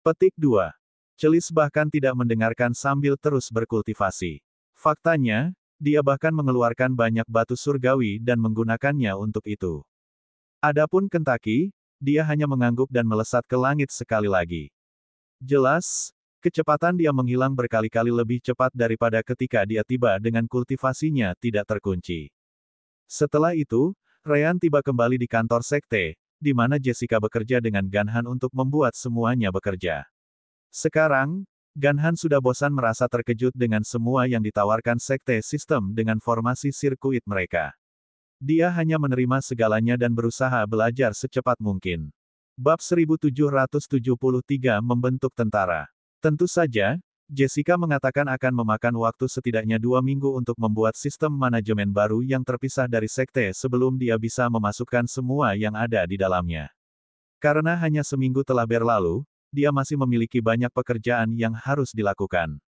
Petik 2. Celis bahkan tidak mendengarkan sambil terus berkultivasi. Faktanya, dia bahkan mengeluarkan banyak batu surgawi dan menggunakannya untuk itu. Adapun Kentucky, dia hanya mengangguk dan melesat ke langit sekali lagi. Jelas, kecepatan dia menghilang berkali-kali lebih cepat daripada ketika dia tiba dengan kultivasinya tidak terkunci. Setelah itu, Ryan tiba kembali di kantor sekte, di mana Jessica bekerja dengan Ganhan untuk membuat semuanya bekerja. Sekarang, Ganhan sudah bosan merasa terkejut dengan semua yang ditawarkan sekte sistem dengan formasi sirkuit mereka. Dia hanya menerima segalanya dan berusaha belajar secepat mungkin. Bab 1773 Membentuk Tentara. Tentu saja, Jessica mengatakan akan memakan waktu setidaknya 2 minggu untuk membuat sistem manajemen baru yang terpisah dari sekte sebelum dia bisa memasukkan semua yang ada di dalamnya. Karena hanya seminggu telah berlalu, dia masih memiliki banyak pekerjaan yang harus dilakukan.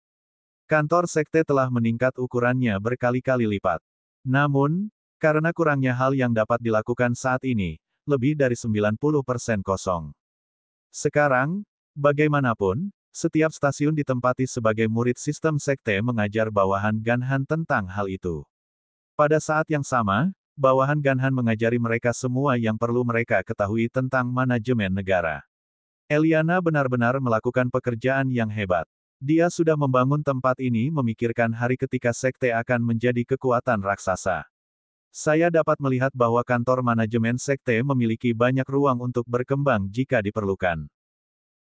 Kantor sekte telah meningkat ukurannya berkali-kali lipat. Namun, karena kurangnya hal yang dapat dilakukan saat ini, lebih dari 90% kosong. Sekarang, bagaimanapun, setiap stasiun ditempati sebagai murid sistem sekte mengajar bawahan Ganhan tentang hal itu. Pada saat yang sama, bawahan Ganhan mengajari mereka semua yang perlu mereka ketahui tentang manajemen negara. Eliana benar-benar melakukan pekerjaan yang hebat. Dia sudah membangun tempat ini memikirkan hari ketika sekte akan menjadi kekuatan raksasa. Saya dapat melihat bahwa kantor manajemen sekte memiliki banyak ruang untuk berkembang jika diperlukan.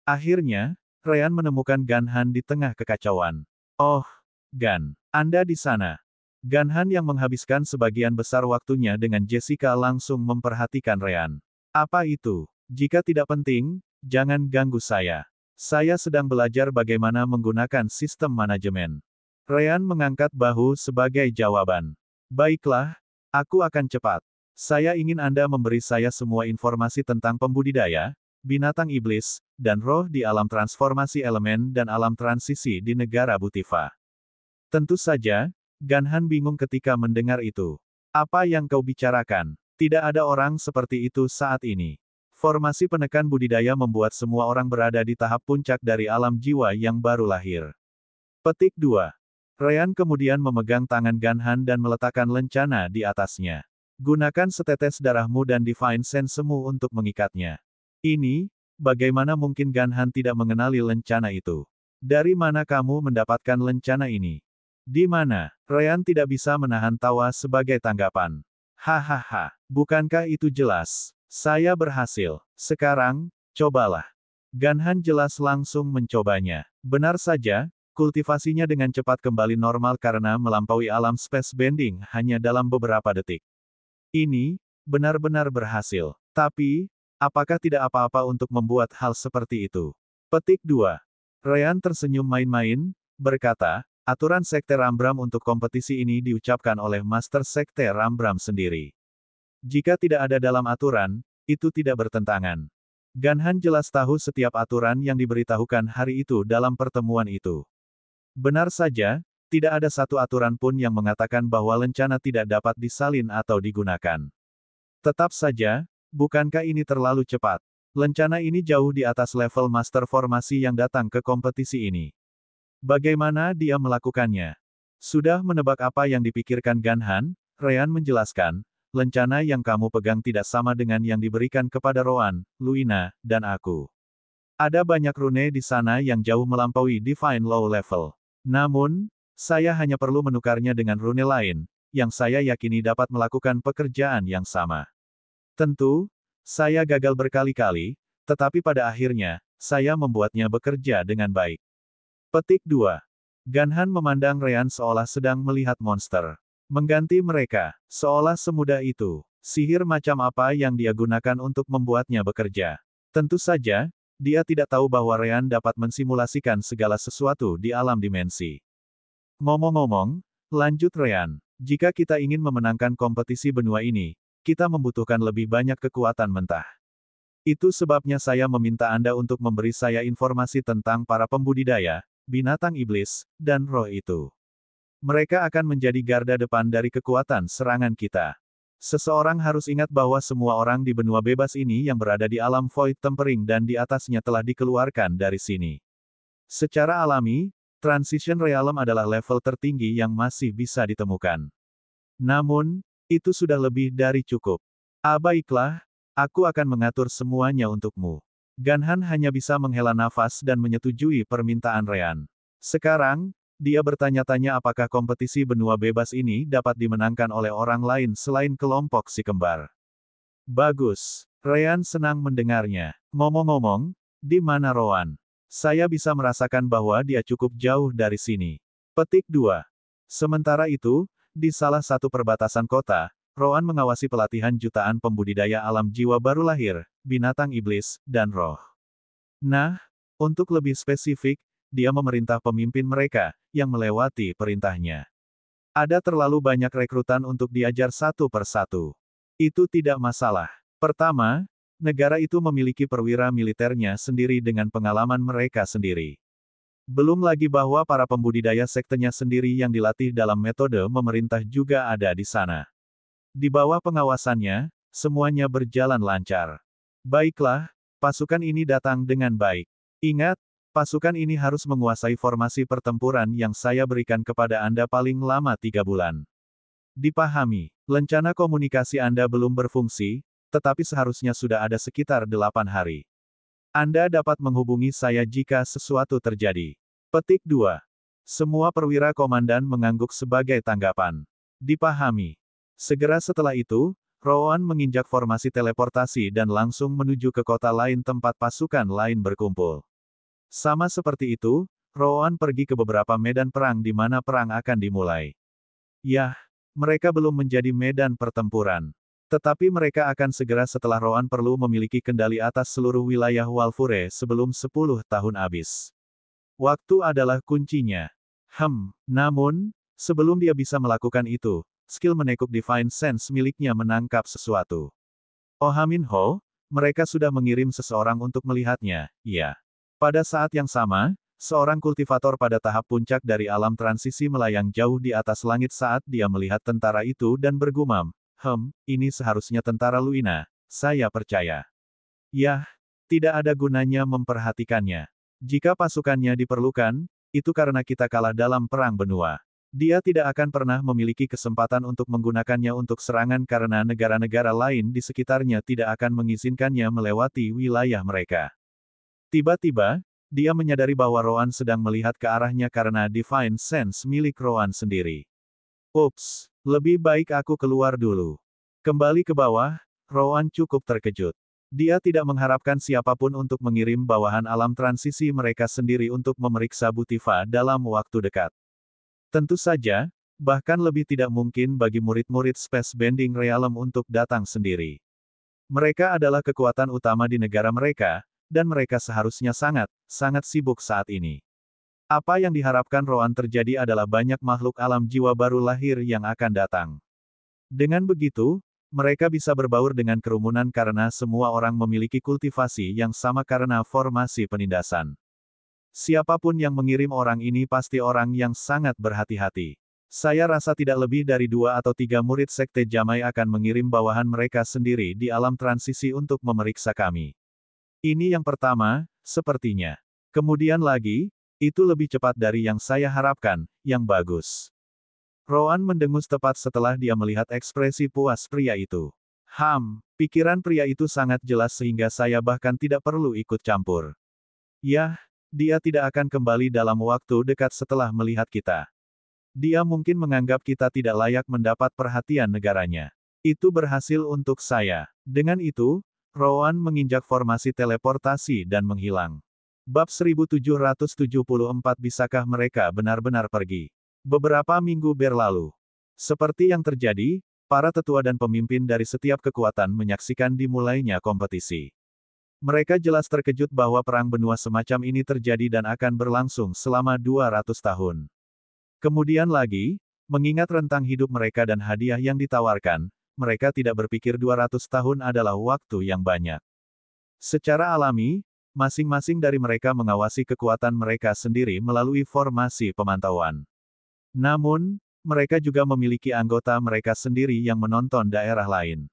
Akhirnya, Ryan menemukan Ganhan di tengah kekacauan. Oh, Gan, Anda di sana. Ganhan yang menghabiskan sebagian besar waktunya dengan Jessica langsung memperhatikan Ryan. Apa itu? Jika tidak penting, jangan ganggu saya. Saya sedang belajar bagaimana menggunakan sistem manajemen. Ryan mengangkat bahu sebagai jawaban. Baiklah, aku akan cepat. Saya ingin Anda memberi saya semua informasi tentang pembudidaya, binatang iblis, dan roh di alam transformasi elemen dan alam transisi di negara Butiva. Tentu saja, Ganhan bingung ketika mendengar itu. Apa yang kau bicarakan? Tidak ada orang seperti itu saat ini. Formasi penekan budidaya membuat semua orang berada di tahap puncak dari alam jiwa yang baru lahir. Petik 2. Ryan kemudian memegang tangan Ganhan dan meletakkan lencana di atasnya. Gunakan setetes darahmu dan Divine Sense-mu untuk mengikatnya. Ini, bagaimana mungkin Ganhan tidak mengenali lencana itu? Dari mana kamu mendapatkan lencana ini? Di mana? Ryan tidak bisa menahan tawa sebagai tanggapan. Hahaha, bukankah itu jelas? Saya berhasil. Sekarang, cobalah. Ganhan jelas langsung mencobanya. Benar saja, kultivasinya dengan cepat kembali normal karena melampaui alam space bending hanya dalam beberapa detik. Ini, benar-benar berhasil. Tapi, apakah tidak apa-apa untuk membuat hal seperti itu? Petik 2. Ryan tersenyum main-main, berkata, aturan Sekte Rambram untuk kompetisi ini diucapkan oleh Master Sekte Rambram sendiri. Jika tidak ada dalam aturan, itu tidak bertentangan. Ganhan jelas tahu setiap aturan yang diberitahukan hari itu dalam pertemuan itu. Benar saja, tidak ada satu aturan pun yang mengatakan bahwa lencana tidak dapat disalin atau digunakan. Tetap saja, bukankah ini terlalu cepat? Lencana ini jauh di atas level master formasi yang datang ke kompetisi ini. Bagaimana dia melakukannya? Sudah menebak apa yang dipikirkan Ganhan, Ryan menjelaskan, lencana yang kamu pegang tidak sama dengan yang diberikan kepada Roan, Luina, dan aku. Ada banyak rune di sana yang jauh melampaui Divine Low Level. Namun, saya hanya perlu menukarnya dengan rune lain, yang saya yakini dapat melakukan pekerjaan yang sama. Tentu, saya gagal berkali-kali, tetapi pada akhirnya, saya membuatnya bekerja dengan baik. Petik 2. Ganhan memandang Ryan seolah sedang melihat monster. Mengganti mereka, seolah semudah itu. Sihir macam apa yang dia gunakan untuk membuatnya bekerja? Tentu saja, dia tidak tahu bahwa Ryan dapat mensimulasikan segala sesuatu di alam dimensi. Ngomong-ngomong, lanjut Ryan, jika kita ingin memenangkan kompetisi benua ini, kita membutuhkan lebih banyak kekuatan mentah. Itu sebabnya saya meminta Anda untuk memberi saya informasi tentang para pembudidaya, binatang iblis, dan roh itu. Mereka akan menjadi garda depan dari kekuatan serangan kita. Seseorang harus ingat bahwa semua orang di benua bebas ini yang berada di alam Void Tempering dan di atasnya telah dikeluarkan dari sini. Secara alami, Transition Realm adalah level tertinggi yang masih bisa ditemukan. Namun, itu sudah lebih dari cukup. Baiklah, aku akan mengatur semuanya untukmu. Ganhan hanya bisa menghela nafas dan menyetujui permintaan Ryan. Sekarang, dia bertanya-tanya apakah kompetisi benua bebas ini dapat dimenangkan oleh orang lain selain kelompok si kembar. Bagus. Ryan senang mendengarnya. Ngomong-ngomong, di mana Roan? Saya bisa merasakan bahwa dia cukup jauh dari sini. Petik 2. Sementara itu, di salah satu perbatasan kota, Roan mengawasi pelatihan jutaan pembudidaya alam jiwa baru lahir, binatang iblis, dan roh. Nah, untuk lebih spesifik, dia memerintah pemimpin mereka, yang melewati perintahnya. Ada terlalu banyak rekrutan untuk diajar satu per satu. Itu tidak masalah. Pertama, negara itu memiliki perwira militernya sendiri dengan pengalaman mereka sendiri. Belum lagi bahwa para pembudidaya sektenya sendiri yang dilatih dalam metode memerintah juga ada di sana. Di bawah pengawasannya, semuanya berjalan lancar. Baiklah, pasukan ini datang dengan baik. Ingat, pasukan ini harus menguasai formasi pertempuran yang saya berikan kepada Anda paling lama 3 bulan. Dipahami, lencana komunikasi Anda belum berfungsi, tetapi seharusnya sudah ada sekitar 8 hari. Anda dapat menghubungi saya jika sesuatu terjadi. Petik 2. Semua perwira komandan mengangguk sebagai tanggapan. Dipahami. Segera setelah itu, Roan menginjak formasi teleportasi dan langsung menuju ke kota lain tempat pasukan lain berkumpul. Sama seperti itu, Roan pergi ke beberapa medan perang di mana perang akan dimulai. Yah, mereka belum menjadi medan pertempuran. Tetapi mereka akan segera setelah Roan perlu memiliki kendali atas seluruh wilayah Walfure sebelum 10 tahun habis. Waktu adalah kuncinya. Namun, sebelum dia bisa melakukan itu, skill menekuk Divine Sense miliknya menangkap sesuatu. Oh Minho, Mereka sudah mengirim seseorang untuk melihatnya, ya. Pada saat yang sama, seorang kultivator pada tahap puncak dari alam transisi melayang jauh di atas langit saat dia melihat tentara itu dan bergumam, ini seharusnya tentara Luina, saya percaya. Yah, tidak ada gunanya memperhatikannya. Jika pasukannya diperlukan, itu karena kita kalah dalam perang benua. Dia tidak akan pernah memiliki kesempatan untuk menggunakannya untuk serangan karena negara-negara lain di sekitarnya tidak akan mengizinkannya melewati wilayah mereka. Tiba-tiba, dia menyadari bahwa Roan sedang melihat ke arahnya karena Divine Sense milik Roan sendiri. Ups, lebih baik aku keluar dulu. Kembali ke bawah, Roan cukup terkejut. Dia tidak mengharapkan siapapun untuk mengirim bawahan alam transisi mereka sendiri untuk memeriksa Butifa dalam waktu dekat. Tentu saja, bahkan lebih tidak mungkin bagi murid-murid Space Bending Realm untuk datang sendiri. Mereka adalah kekuatan utama di negara mereka, dan mereka seharusnya sangat sibuk saat ini. Apa yang diharapkan Roan terjadi adalah banyak makhluk alam jiwa baru lahir yang akan datang. Dengan begitu, mereka bisa berbaur dengan kerumunan karena semua orang memiliki kultivasi yang sama karena formasi penindasan. Siapapun yang mengirim orang ini pasti orang yang sangat berhati-hati. Saya rasa tidak lebih dari 2 atau 3 murid Sekte Jamai akan mengirim bawahan mereka sendiri di alam transisi untuk memeriksa kami. Ini yang pertama, sepertinya. Kemudian lagi, itu lebih cepat dari yang saya harapkan, yang bagus. Roan mendengus tepat setelah dia melihat ekspresi puas pria itu. Pikiran pria itu sangat jelas sehingga saya bahkan tidak perlu ikut campur. Yah, dia tidak akan kembali dalam waktu dekat setelah melihat kita. Dia mungkin menganggap kita tidak layak mendapat perhatian negaranya. Itu berhasil untuk saya. Dengan itu, Roan menginjak formasi teleportasi dan menghilang. Bab 1774 Bisakah mereka benar-benar pergi? Beberapa minggu berlalu. Seperti yang terjadi, para tetua dan pemimpin dari setiap kekuatan menyaksikan dimulainya kompetisi. Mereka jelas terkejut bahwa perang benua semacam ini terjadi dan akan berlangsung selama 200 tahun. Kemudian lagi, mengingat rentang hidup mereka dan hadiah yang ditawarkan, mereka tidak berpikir 200 tahun adalah waktu yang banyak. Secara alami, masing-masing dari mereka mengawasi kekuatan mereka sendiri melalui formasi pemantauan. Namun, mereka juga memiliki anggota mereka sendiri yang menonton daerah lain.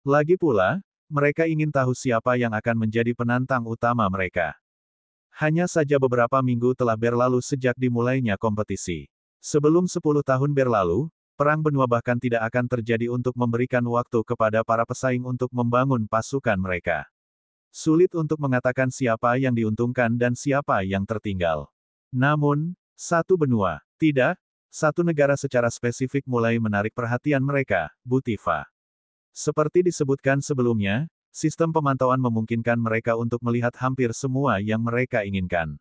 Lagi pula, mereka ingin tahu siapa yang akan menjadi penantang utama mereka. Hanya saja beberapa minggu telah berlalu sejak dimulainya kompetisi. Sebelum 10 tahun berlalu, perang benua bahkan tidak akan terjadi untuk memberikan waktu kepada para pesaing untuk membangun pasukan mereka. Sulit untuk mengatakan siapa yang diuntungkan dan siapa yang tertinggal. Namun, satu benua, tidak, satu negara secara spesifik mulai menarik perhatian mereka, Butifa. Seperti disebutkan sebelumnya, sistem pemantauan memungkinkan mereka untuk melihat hampir semua yang mereka inginkan.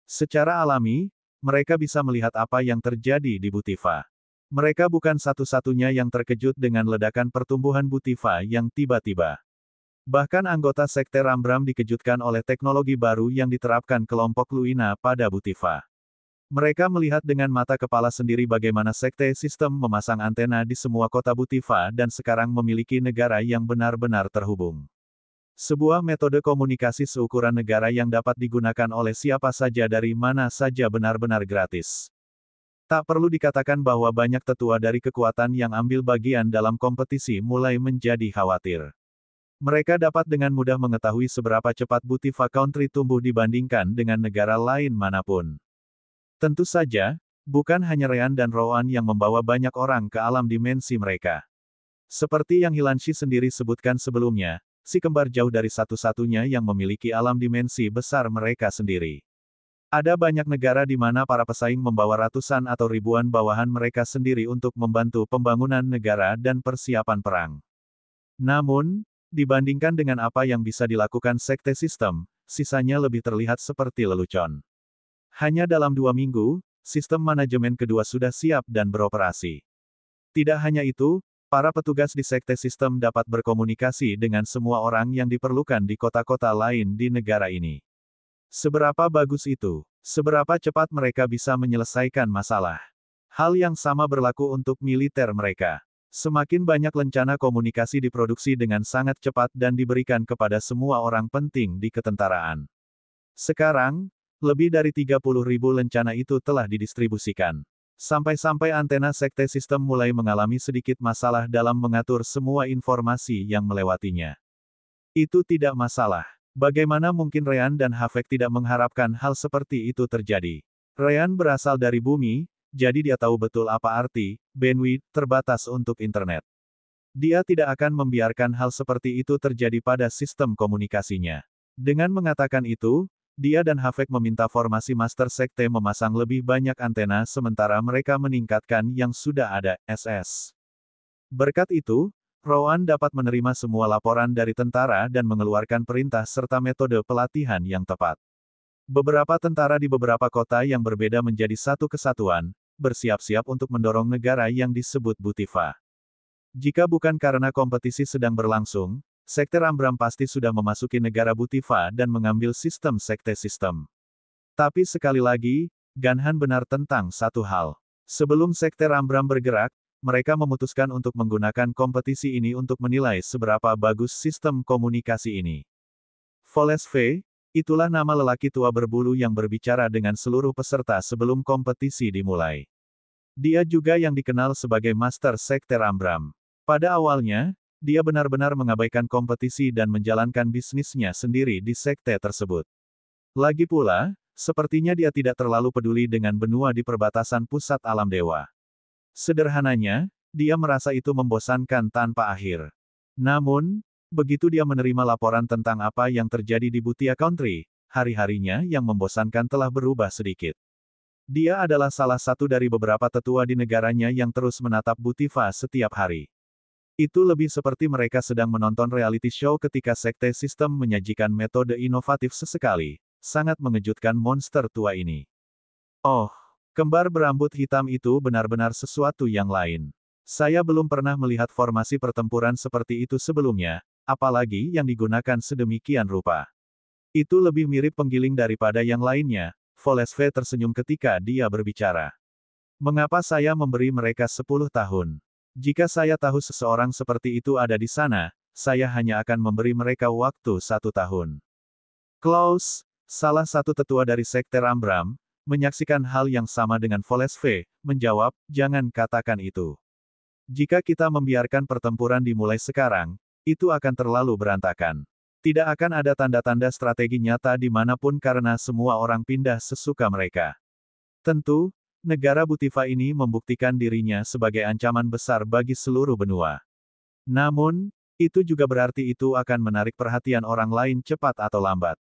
Secara alami, mereka bisa melihat apa yang terjadi di Butifa. Mereka bukan satu-satunya yang terkejut dengan ledakan pertumbuhan Butifa yang tiba-tiba. Bahkan anggota Sekte Rambram dikejutkan oleh teknologi baru yang diterapkan kelompok Luina pada Butifa. Mereka melihat dengan mata kepala sendiri bagaimana Sekte Sistem memasang antena di semua kota Butifa dan sekarang memiliki negara yang benar-benar terhubung. Sebuah metode komunikasi seukuran negara yang dapat digunakan oleh siapa saja dari mana saja benar-benar gratis. Tak perlu dikatakan bahwa banyak tetua dari kekuatan yang ambil bagian dalam kompetisi mulai menjadi khawatir. Mereka dapat dengan mudah mengetahui seberapa cepat Butifa Country tumbuh dibandingkan dengan negara lain manapun. Tentu saja, bukan hanya Rean dan Roan yang membawa banyak orang ke alam dimensi mereka. Seperti yang Hilanshi sendiri sebutkan sebelumnya, si kembar jauh dari satu-satunya yang memiliki alam dimensi besar mereka sendiri. Ada banyak negara di mana para pesaing membawa ratusan atau ribuan bawahan mereka sendiri untuk membantu pembangunan negara dan persiapan perang. Namun, dibandingkan dengan apa yang bisa dilakukan Sekte Sistem, sisanya lebih terlihat seperti lelucon. Hanya dalam 2 minggu, sistem manajemen kedua sudah siap dan beroperasi. Tidak hanya itu, para petugas di Sekte Sistem dapat berkomunikasi dengan semua orang yang diperlukan di kota-kota lain di negara ini. Seberapa bagus itu? Seberapa cepat mereka bisa menyelesaikan masalah? Hal yang sama berlaku untuk militer mereka. Semakin banyak lencana komunikasi diproduksi dengan sangat cepat dan diberikan kepada semua orang penting di ketentaraan. Sekarang, lebih dari 30.000 lencana itu telah didistribusikan. Sampai-sampai antena sekte sistem mulai mengalami sedikit masalah dalam mengatur semua informasi yang melewatinya. Itu tidak masalah. Bagaimana mungkin Ryan dan Havek tidak mengharapkan hal seperti itu terjadi? Ryan berasal dari bumi, jadi dia tahu betul apa arti bandwidth terbatas untuk internet. Dia tidak akan membiarkan hal seperti itu terjadi pada sistem komunikasinya. Dengan mengatakan itu, dia dan Havek meminta formasi Master Sekte memasang lebih banyak antena sementara mereka meningkatkan yang sudah ada, SS. Berkat itu, Rowan dapat menerima semua laporan dari tentara dan mengeluarkan perintah serta metode pelatihan yang tepat. Beberapa tentara di beberapa kota yang berbeda menjadi satu kesatuan, bersiap-siap untuk mendorong negara yang disebut Butifa. Jika bukan karena kompetisi sedang berlangsung, Sekte Rambram pasti sudah memasuki negara Butifa dan mengambil sistem sekte sistem. Tapi sekali lagi, Ganhan benar tentang satu hal. Sebelum Sekte Rambram bergerak, mereka memutuskan untuk menggunakan kompetisi ini untuk menilai seberapa bagus sistem komunikasi ini. Volesve, itulah nama lelaki tua berbulu yang berbicara dengan seluruh peserta sebelum kompetisi dimulai. Dia juga yang dikenal sebagai Master Sekte Rambram. Pada awalnya, dia benar-benar mengabaikan kompetisi dan menjalankan bisnisnya sendiri di sekte tersebut. Lagi pula, sepertinya dia tidak terlalu peduli dengan benua di perbatasan pusat alam dewa. Sederhananya, dia merasa itu membosankan tanpa akhir. Namun, begitu dia menerima laporan tentang apa yang terjadi di Bhutia Country, hari-harinya yang membosankan telah berubah sedikit. Dia adalah salah satu dari beberapa tetua di negaranya yang terus menatap Butifa setiap hari. Itu lebih seperti mereka sedang menonton reality show ketika sekte sistem menyajikan metode inovatif sesekali. Sangat mengejutkan monster tua ini. Oh, kembar berambut hitam itu benar-benar sesuatu yang lain. Saya belum pernah melihat formasi pertempuran seperti itu sebelumnya, apalagi yang digunakan sedemikian rupa. Itu lebih mirip penggiling daripada yang lainnya. Volesve tersenyum ketika dia berbicara. Mengapa saya memberi mereka 10 tahun? Jika saya tahu seseorang seperti itu ada di sana, saya hanya akan memberi mereka waktu 1 tahun. Klaus, salah satu tetua dari Sekte Rambram, menyaksikan hal yang sama dengan Volesve, menjawab, jangan katakan itu. Jika kita membiarkan pertempuran dimulai sekarang, itu akan terlalu berantakan. Tidak akan ada tanda-tanda strategi nyata dimanapun karena semua orang pindah sesuka mereka. Tentu, negara Butifa ini membuktikan dirinya sebagai ancaman besar bagi seluruh benua. Namun, itu juga berarti itu akan menarik perhatian orang lain cepat atau lambat.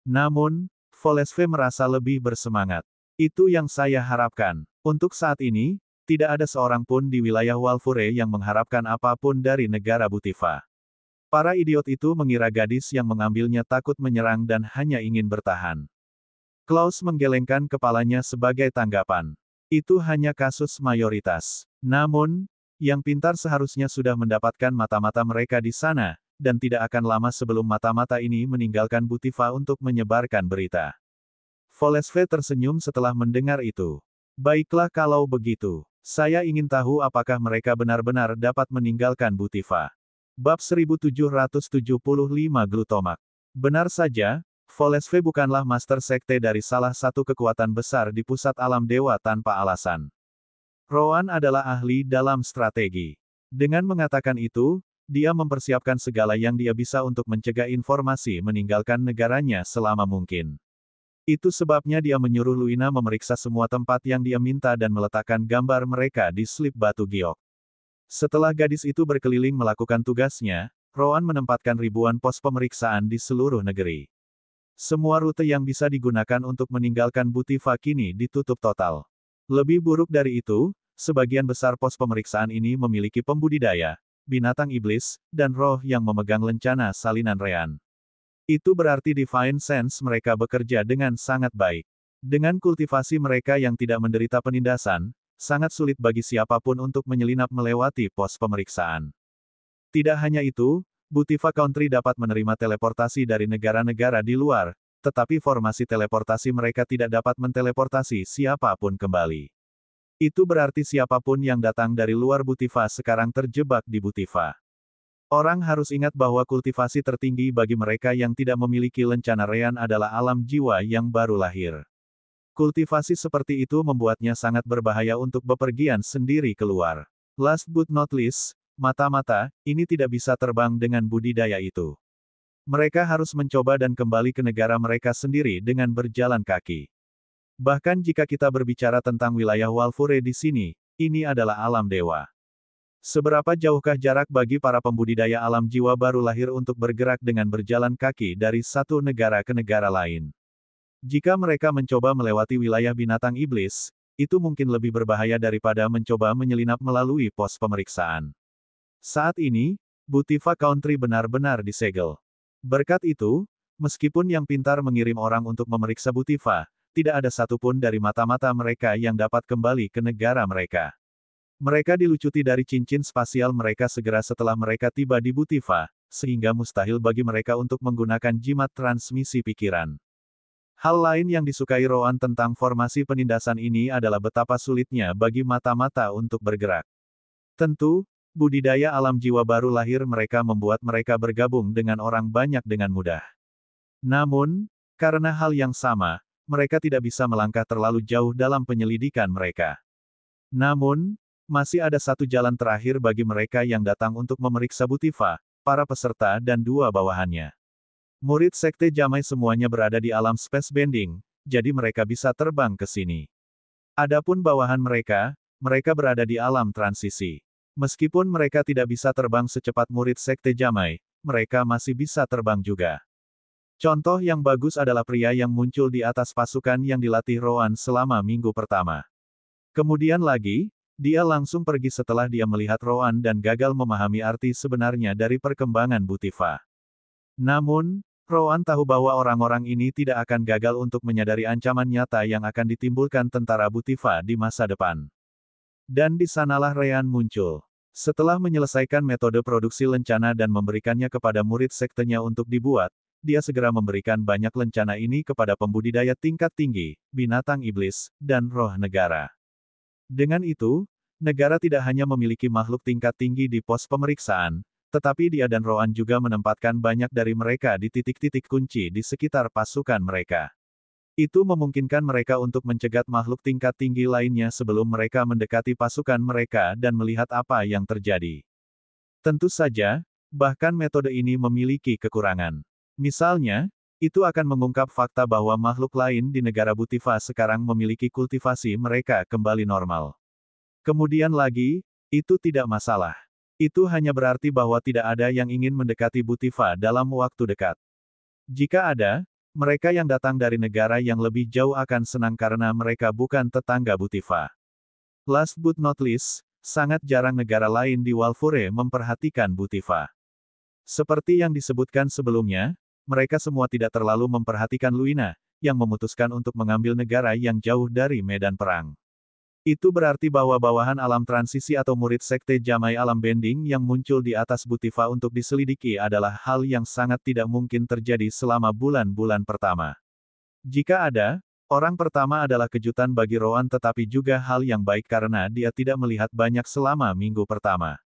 Namun, Volesve merasa lebih bersemangat. Itu yang saya harapkan. Untuk saat ini, tidak ada seorang pun di wilayah Walfure yang mengharapkan apapun dari negara Butifa. Para idiot itu mengira gadis yang mengambilnya takut menyerang dan hanya ingin bertahan. Klaus menggelengkan kepalanya sebagai tanggapan. Itu hanya kasus mayoritas. Namun, yang pintar seharusnya sudah mendapatkan mata-mata mereka di sana, dan tidak akan lama sebelum mata-mata ini meninggalkan Butifa untuk menyebarkan berita. Volesve tersenyum setelah mendengar itu. Baiklah kalau begitu. Saya ingin tahu apakah mereka benar-benar dapat meninggalkan Butifa. Bab 1775 Glutomak. Benar saja, Volesve bukanlah master sekte dari salah satu kekuatan besar di pusat alam dewa tanpa alasan. Rowan adalah ahli dalam strategi. Dengan mengatakan itu, dia mempersiapkan segala yang dia bisa untuk mencegah informasi meninggalkan negaranya selama mungkin. Itu sebabnya dia menyuruh Luina memeriksa semua tempat yang dia minta dan meletakkan gambar mereka di slip batu giok. Setelah gadis itu berkeliling melakukan tugasnya, Rowan menempatkan ribuan pos pemeriksaan di seluruh negeri. Semua rute yang bisa digunakan untuk meninggalkan Butifa kini ditutup total. Lebih buruk dari itu, sebagian besar pos pemeriksaan ini memiliki pembudidaya, binatang iblis, dan roh yang memegang lencana salinan Ryan. Itu berarti Divine Sense mereka bekerja dengan sangat baik. Dengan kultivasi mereka yang tidak menderita penindasan, sangat sulit bagi siapapun untuk menyelinap melewati pos pemeriksaan. Tidak hanya itu, Butifa Country dapat menerima teleportasi dari negara-negara di luar, tetapi formasi teleportasi mereka tidak dapat menteleportasi siapapun kembali. Itu berarti siapapun yang datang dari luar Butiva sekarang terjebak di Butiva. Orang harus ingat bahwa kultivasi tertinggi bagi mereka yang tidak memiliki lencana Rean adalah alam jiwa yang baru lahir. Kultivasi seperti itu membuatnya sangat berbahaya untuk bepergian sendiri keluar. Last but not least, mata-mata, ini tidak bisa terbang dengan budidaya itu. Mereka harus mencoba dan kembali ke negara mereka sendiri dengan berjalan kaki. Bahkan jika kita berbicara tentang wilayah Walfure di sini, ini adalah alam dewa. Seberapa jauhkah jarak bagi para pembudidaya alam jiwa baru lahir untuk bergerak dengan berjalan kaki dari satu negara ke negara lain? Jika mereka mencoba melewati wilayah binatang iblis, itu mungkin lebih berbahaya daripada mencoba menyelinap melalui pos pemeriksaan. Saat ini, Butiva Country benar-benar disegel. Berkat itu, meskipun yang pintar mengirim orang untuk memeriksa Butiva, tidak ada satupun dari mata-mata mereka yang dapat kembali ke negara mereka. Mereka dilucuti dari cincin spasial mereka segera setelah mereka tiba di Butiva, sehingga mustahil bagi mereka untuk menggunakan jimat transmisi pikiran. Hal lain yang disukai Roan tentang formasi penindasan ini adalah betapa sulitnya bagi mata-mata untuk bergerak. Tentu, budidaya alam jiwa baru lahir mereka membuat mereka bergabung dengan orang banyak dengan mudah. Namun, karena hal yang sama, mereka tidak bisa melangkah terlalu jauh dalam penyelidikan mereka. Namun, masih ada satu jalan terakhir bagi mereka yang datang untuk memeriksa Butiva, para peserta dan dua bawahannya. Murid Sekte Jamai semuanya berada di alam space bending, jadi mereka bisa terbang ke sini. Adapun bawahan mereka, mereka berada di alam transisi. Meskipun mereka tidak bisa terbang secepat murid Sekte Jamai, mereka masih bisa terbang juga. Contoh yang bagus adalah pria yang muncul di atas pasukan yang dilatih Roan selama minggu pertama. Kemudian lagi, dia langsung pergi setelah dia melihat Roan dan gagal memahami arti sebenarnya dari perkembangan Butiva. Namun, Roan tahu bahwa orang-orang ini tidak akan gagal untuk menyadari ancaman nyata yang akan ditimbulkan tentara Butiva di masa depan. Dan di sanalah Rean muncul. Setelah menyelesaikan metode produksi lencana dan memberikannya kepada murid sektenya untuk dibuat, dia segera memberikan banyak lencana ini kepada pembudidaya tingkat tinggi, binatang iblis, dan roh negara. Dengan itu, negara tidak hanya memiliki makhluk tingkat tinggi di pos pemeriksaan, tetapi dia dan Roan juga menempatkan banyak dari mereka di titik-titik kunci di sekitar pasukan mereka. Itu memungkinkan mereka untuk mencegat makhluk tingkat tinggi lainnya sebelum mereka mendekati pasukan mereka dan melihat apa yang terjadi. Tentu saja, bahkan metode ini memiliki kekurangan. Misalnya, itu akan mengungkap fakta bahwa makhluk lain di negara Butiva sekarang memiliki kultivasi mereka kembali normal. Kemudian lagi, itu tidak masalah. Itu hanya berarti bahwa tidak ada yang ingin mendekati Butiva dalam waktu dekat. Jika ada, mereka yang datang dari negara yang lebih jauh akan senang karena mereka bukan tetangga Butiva. Last but not least, sangat jarang negara lain di Walfure memperhatikan Butiva. Seperti yang disebutkan sebelumnya, mereka semua tidak terlalu memperhatikan Luina, yang memutuskan untuk mengambil negara yang jauh dari medan perang. Itu berarti bahwa bawahan alam transisi atau murid Sekte Jamai alam bending yang muncul di atas Butiva untuk diselidiki adalah hal yang sangat tidak mungkin terjadi selama bulan-bulan pertama. Jika ada, orang pertama adalah kejutan bagi Roan tetapi juga hal yang baik karena dia tidak melihat banyak selama minggu pertama.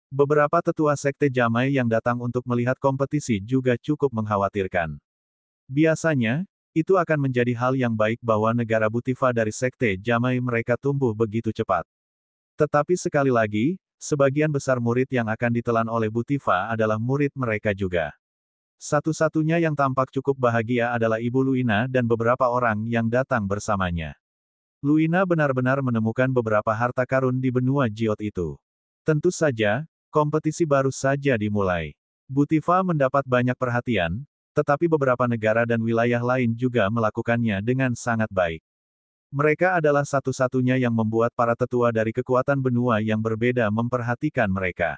Beberapa tetua Sekte Jamai yang datang untuk melihat kompetisi juga cukup mengkhawatirkan. Biasanya, itu akan menjadi hal yang baik bahwa negara Butiva dari Sekte Jamai mereka tumbuh begitu cepat. Tetapi sekali lagi, sebagian besar murid yang akan ditelan oleh Butiva adalah murid mereka juga. Satu-satunya yang tampak cukup bahagia adalah Ibu Luina dan beberapa orang yang datang bersamanya. Luina benar-benar menemukan beberapa harta karun di benua Jiot itu. Tentu saja, kompetisi baru saja dimulai. Butiva mendapat banyak perhatian, tetapi beberapa negara dan wilayah lain juga melakukannya dengan sangat baik. Mereka adalah satu-satunya yang membuat para tetua dari kekuatan benua yang berbeda memperhatikan mereka.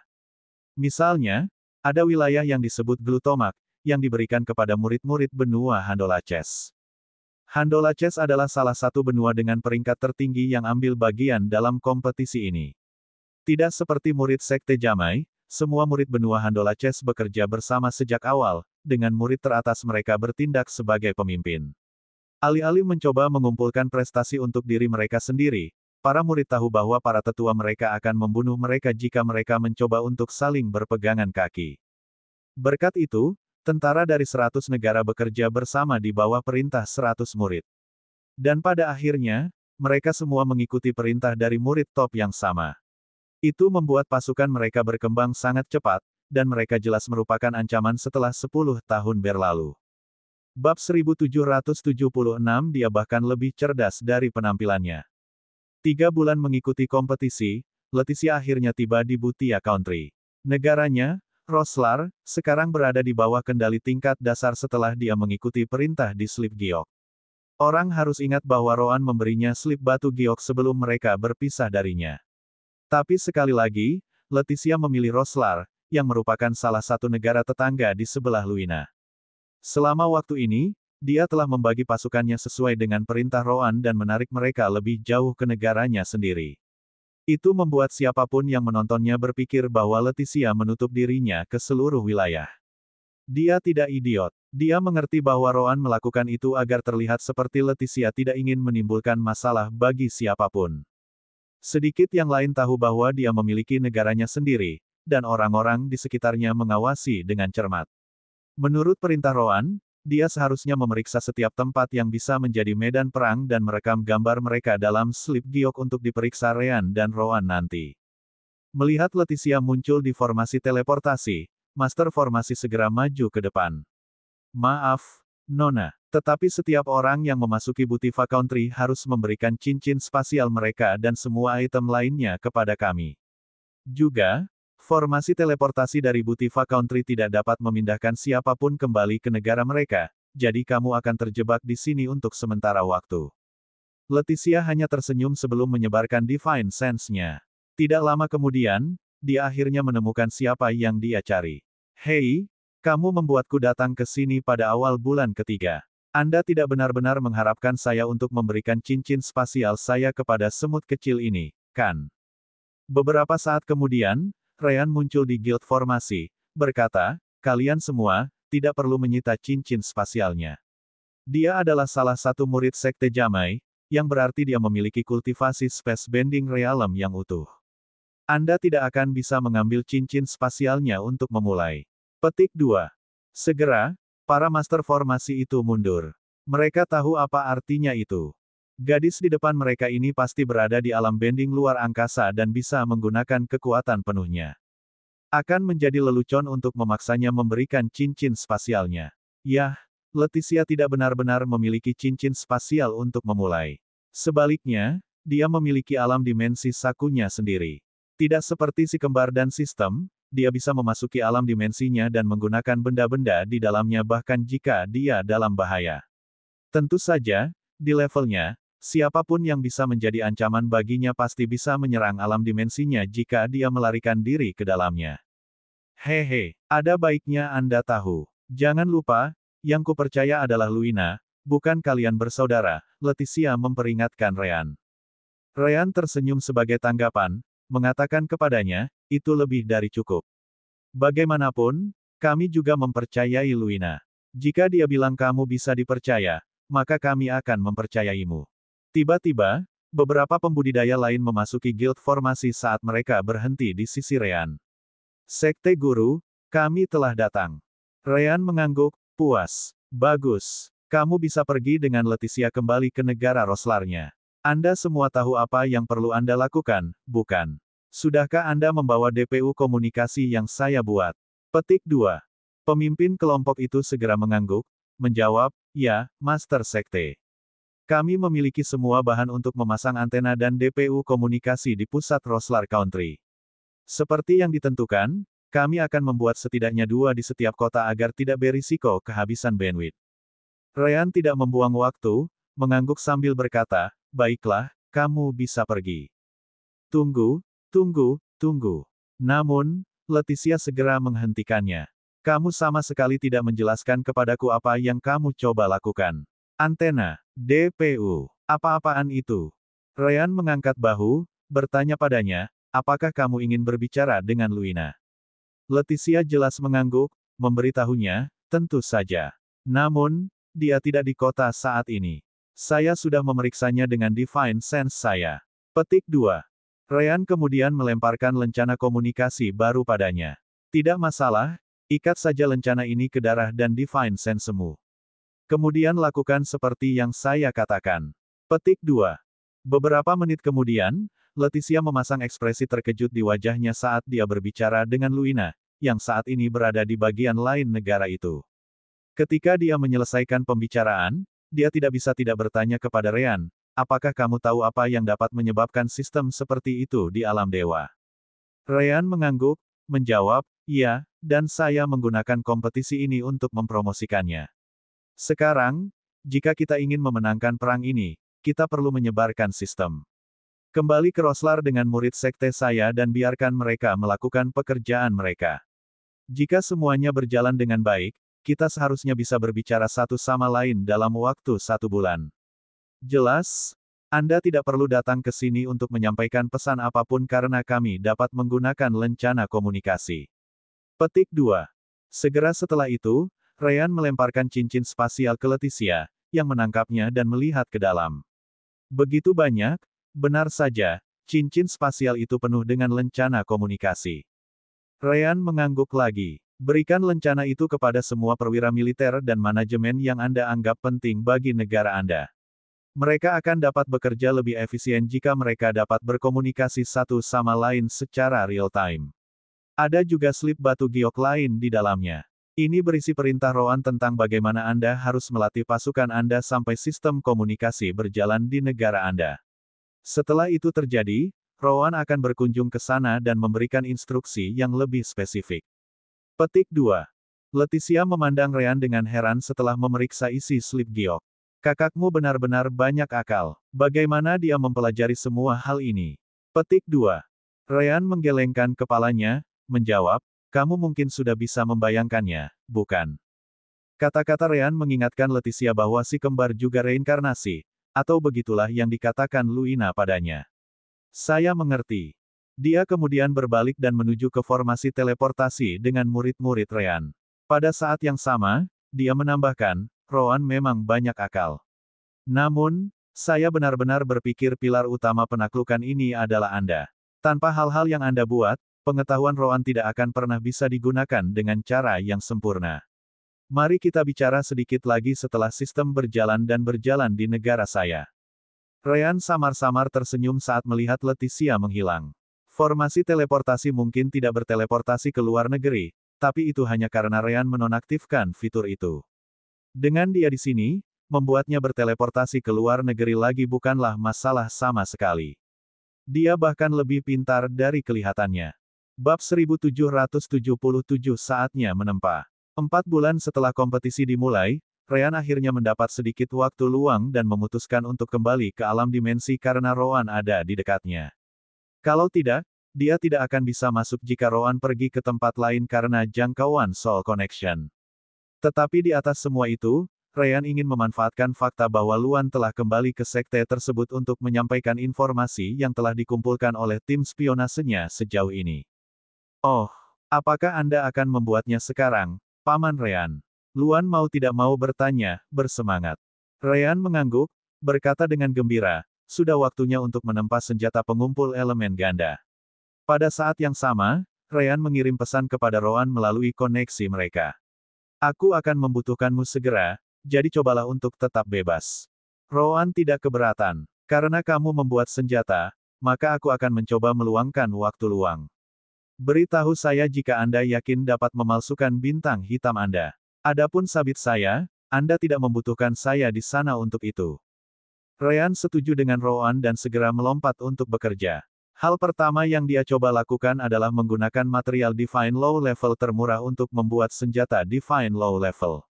Misalnya, ada wilayah yang disebut Glutomak, yang diberikan kepada murid-murid benua Handolaches. Handolaches adalah salah satu benua dengan peringkat tertinggi yang ambil bagian dalam kompetisi ini. Tidak seperti murid Sekte Jamai, semua murid benua Handolaches bekerja bersama sejak awal, dengan murid teratas mereka bertindak sebagai pemimpin. Alih-alih mencoba mengumpulkan prestasi untuk diri mereka sendiri, para murid tahu bahwa para tetua mereka akan membunuh mereka jika mereka mencoba untuk saling berpegangan kaki. Berkat itu, tentara dari 100 negara bekerja bersama di bawah perintah 100 murid. Dan pada akhirnya, mereka semua mengikuti perintah dari murid top yang sama. Itu membuat pasukan mereka berkembang sangat cepat, dan mereka jelas merupakan ancaman setelah 10 tahun berlalu. Bab 1776 dia bahkan lebih cerdas dari penampilannya. 3 bulan mengikuti kompetisi, Leticia akhirnya tiba di Bhutia Country. Negaranya, Roslar, sekarang berada di bawah kendali tingkat dasar setelah dia mengikuti perintah di slip giok. Orang harus ingat bahwa Roan memberinya slip batu giok sebelum mereka berpisah darinya. Tapi sekali lagi, Leticia memilih Roslar, yang merupakan salah satu negara tetangga di sebelah Luina. Selama waktu ini, dia telah membagi pasukannya sesuai dengan perintah Roan dan menarik mereka lebih jauh ke negaranya sendiri. Itu membuat siapapun yang menontonnya berpikir bahwa Leticia menutup dirinya ke seluruh wilayah. Dia tidak idiot. Dia mengerti bahwa Roan melakukan itu agar terlihat seperti Leticia tidak ingin menimbulkan masalah bagi siapapun. Sedikit yang lain tahu bahwa dia memiliki negaranya sendiri, dan orang-orang di sekitarnya mengawasi dengan cermat. Menurut perintah Roan, dia seharusnya memeriksa setiap tempat yang bisa menjadi medan perang dan merekam gambar mereka dalam slip giok untuk diperiksa Rean dan Roan nanti. Melihat Leticia muncul di formasi teleportasi, Master Formasi segera maju ke depan. Maaf, Nona, tetapi setiap orang yang memasuki Bhutia Country harus memberikan cincin spasial mereka dan semua item lainnya kepada kami. Juga, formasi teleportasi dari Bhutia Country tidak dapat memindahkan siapapun kembali ke negara mereka, jadi kamu akan terjebak di sini untuk sementara waktu. Leticia hanya tersenyum sebelum menyebarkan Divine Sense-nya. Tidak lama kemudian, dia akhirnya menemukan siapa yang dia cari. Hei, kamu membuatku datang ke sini pada awal bulan ketiga. Anda tidak benar-benar mengharapkan saya untuk memberikan cincin spasial saya kepada semut kecil ini, kan? Beberapa saat kemudian, Rean muncul di guild formasi, berkata, kalian semua, tidak perlu menyita cincin spasialnya. Dia adalah salah satu murid Sekte Jamai, yang berarti dia memiliki kultivasi Space Bending Realm yang utuh. Anda tidak akan bisa mengambil cincin spasialnya untuk memulai. Petik 2. Segera, para master formasi itu mundur. Mereka tahu apa artinya itu. Gadis di depan mereka ini pasti berada di alam bending luar angkasa dan bisa menggunakan kekuatan penuhnya. Akan menjadi lelucon untuk memaksanya memberikan cincin spasialnya. Yah, Leticia tidak benar-benar memiliki cincin spasial untuk memulai. Sebaliknya, dia memiliki alam dimensi sakunya sendiri. Tidak seperti si kembar dan sistem, dia bisa memasuki alam dimensinya dan menggunakan benda-benda di dalamnya bahkan jika dia dalam bahaya. Tentu saja, di levelnya, siapapun yang bisa menjadi ancaman baginya pasti bisa menyerang alam dimensinya jika dia melarikan diri ke dalamnya. Hehe, ada baiknya Anda tahu. Jangan lupa, yang kupercaya adalah Luina, bukan kalian bersaudara, Leticia memperingatkan Rean. Rean tersenyum sebagai tanggapan, mengatakan kepadanya, itu lebih dari cukup. Bagaimanapun, kami juga mempercayai Luina. Jika dia bilang kamu bisa dipercaya, maka kami akan mempercayaimu. Tiba-tiba, beberapa pembudidaya lain memasuki guild formasi saat mereka berhenti di sisi Rean. Sekte Guru, kami telah datang. Rean mengangguk, puas. Bagus. Kamu bisa pergi dengan Leticia kembali ke negara Roslarnya. Anda semua tahu apa yang perlu Anda lakukan, bukan? Sudahkah Anda membawa DPU komunikasi yang saya buat? Petik 2. Pemimpin kelompok itu segera mengangguk, menjawab, ya, Master Sekte. Kami memiliki semua bahan untuk memasang antena dan DPU komunikasi di pusat Roslar Country. Seperti yang ditentukan, kami akan membuat setidaknya 2 di setiap kota agar tidak berisiko kehabisan bandwidth. Rean tidak membuang waktu, mengangguk sambil berkata, baiklah, kamu bisa pergi. Tunggu, tunggu, tunggu. Namun, Leticia segera menghentikannya. Kamu sama sekali tidak menjelaskan kepadaku apa yang kamu coba lakukan. Antena, DPU, apa-apaan itu? Rean mengangkat bahu, bertanya padanya, apakah kamu ingin berbicara dengan Luina? Leticia jelas mengangguk, memberitahunya, tentu saja. Namun, dia tidak di kota saat ini. Saya sudah memeriksanya dengan Divine Sense saya. Petik 2. Ryan kemudian melemparkan lencana komunikasi baru padanya. Tidak masalah, ikat saja lencana ini ke darah dan Divine Sensemu. Kemudian lakukan seperti yang saya katakan. Petik 2. Beberapa menit kemudian, Leticia memasang ekspresi terkejut di wajahnya saat dia berbicara dengan Luina, yang saat ini berada di bagian lain negara itu. Ketika dia menyelesaikan pembicaraan, dia tidak bisa tidak bertanya kepada Ryan, apakah kamu tahu apa yang dapat menyebabkan sistem seperti itu di alam dewa? Ryan mengangguk, menjawab, iya, dan saya menggunakan kompetisi ini untuk mempromosikannya. Sekarang, jika kita ingin memenangkan perang ini, kita perlu menyebarkan sistem. Kembali ke Roslar dengan murid sekte saya dan biarkan mereka melakukan pekerjaan mereka. Jika semuanya berjalan dengan baik, kita seharusnya bisa berbicara satu sama lain dalam waktu 1 bulan. Jelas, Anda tidak perlu datang ke sini untuk menyampaikan pesan apapun karena kami dapat menggunakan lencana komunikasi. Petik 2. Segera setelah itu, Ryan melemparkan cincin spasial ke Leticia, yang menangkapnya dan melihat ke dalam. Begitu banyak, benar saja, cincin spasial itu penuh dengan lencana komunikasi. Ryan mengangguk lagi. Berikan lencana itu kepada semua perwira militer dan manajemen yang Anda anggap penting bagi negara Anda. Mereka akan dapat bekerja lebih efisien jika mereka dapat berkomunikasi satu sama lain secara real-time. Ada juga slip batu giok lain di dalamnya. Ini berisi perintah Roan tentang bagaimana Anda harus melatih pasukan Anda sampai sistem komunikasi berjalan di negara Anda. Setelah itu terjadi, Roan akan berkunjung ke sana dan memberikan instruksi yang lebih spesifik. Petik 2. Leticia memandang Ryan dengan heran setelah memeriksa isi slip giok. Kakakmu benar-benar banyak akal. Bagaimana dia mempelajari semua hal ini? Petik 2. Ryan menggelengkan kepalanya, menjawab, kamu mungkin sudah bisa membayangkannya, bukan? Kata-kata Ryan mengingatkan Leticia bahwa si kembar juga reinkarnasi, atau begitulah yang dikatakan Luina padanya. Saya mengerti. Dia kemudian berbalik dan menuju ke formasi teleportasi dengan murid-murid Ryan. Pada saat yang sama, dia menambahkan, Roan memang banyak akal. Namun, saya benar-benar berpikir pilar utama penaklukan ini adalah Anda. Tanpa hal-hal yang Anda buat, pengetahuan Roan tidak akan pernah bisa digunakan dengan cara yang sempurna. Mari kita bicara sedikit lagi setelah sistem berjalan dan berjalan di negara saya. Ryan samar-samar tersenyum saat melihat Leticia menghilang. Formasi teleportasi mungkin tidak berteleportasi ke luar negeri, tapi itu hanya karena Ryan menonaktifkan fitur itu. Dengan dia di sini, membuatnya berteleportasi ke luar negeri lagi bukanlah masalah sama sekali. Dia bahkan lebih pintar dari kelihatannya. Bab 1777 saatnya menempa. 4 bulan setelah kompetisi dimulai, Ryan akhirnya mendapat sedikit waktu luang dan memutuskan untuk kembali ke alam dimensi karena Roan ada di dekatnya. Kalau tidak, dia tidak akan bisa masuk jika Roan pergi ke tempat lain karena jangkauan Soul Connection. Tetapi di atas semua itu, Ryan ingin memanfaatkan fakta bahwa Luan telah kembali ke sekte tersebut untuk menyampaikan informasi yang telah dikumpulkan oleh tim spionasenya sejauh ini. Oh, apakah Anda akan membuatnya sekarang, Paman Ryan? Luan mau tidak mau bertanya, bersemangat. Ryan mengangguk, berkata dengan gembira, sudah waktunya untuk menempa senjata pengumpul elemen ganda. Pada saat yang sama, Ryan mengirim pesan kepada Roan melalui koneksi mereka. Aku akan membutuhkanmu segera, jadi cobalah untuk tetap bebas. Roan tidak keberatan. Karena kamu membuat senjata, maka aku akan mencoba meluangkan waktu luang. Beritahu saya jika Anda yakin dapat memalsukan bintang hitam Anda. Adapun sabit saya, Anda tidak membutuhkan saya di sana untuk itu. Ryan setuju dengan Roan dan segera melompat untuk bekerja. Hal pertama yang dia coba lakukan adalah menggunakan material Divine Low Level termurah untuk membuat senjata Divine Low Level.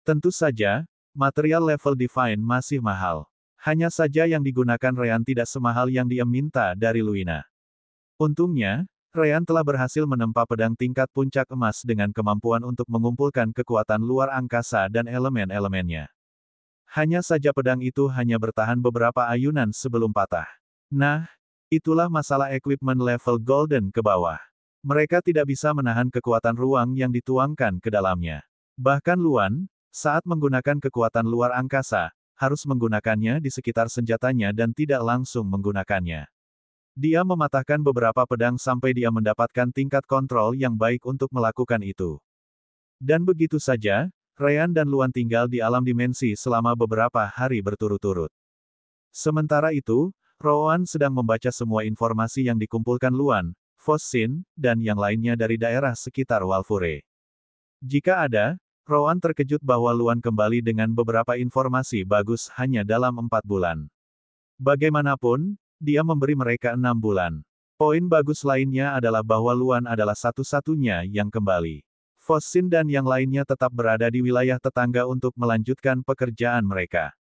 Tentu saja, material level Divine masih mahal. Hanya saja yang digunakan Ryan tidak semahal yang dia minta dari Luina. Untungnya, Ryan telah berhasil menempa pedang tingkat puncak emas dengan kemampuan untuk mengumpulkan kekuatan luar angkasa dan elemen-elemennya. Hanya saja pedang itu hanya bertahan beberapa ayunan sebelum patah. Nah, itulah masalah equipment level Golden ke bawah. Mereka tidak bisa menahan kekuatan ruang yang dituangkan ke dalamnya. Bahkan Luan, saat menggunakan kekuatan luar angkasa, harus menggunakannya di sekitar senjatanya dan tidak langsung menggunakannya. Dia mematahkan beberapa pedang sampai dia mendapatkan tingkat kontrol yang baik untuk melakukan itu. Dan begitu saja, Ryan dan Luan tinggal di alam dimensi selama beberapa hari berturut-turut. Sementara itu, Rowan sedang membaca semua informasi yang dikumpulkan Luan, Fossin, dan yang lainnya dari daerah sekitar Walfure. Jika ada, Rowan terkejut bahwa Luan kembali dengan beberapa informasi bagus hanya dalam 4 bulan. Bagaimanapun, dia memberi mereka 6 bulan. Poin bagus lainnya adalah bahwa Luan adalah satu-satunya yang kembali. Fossin dan yang lainnya tetap berada di wilayah tetangga untuk melanjutkan pekerjaan mereka.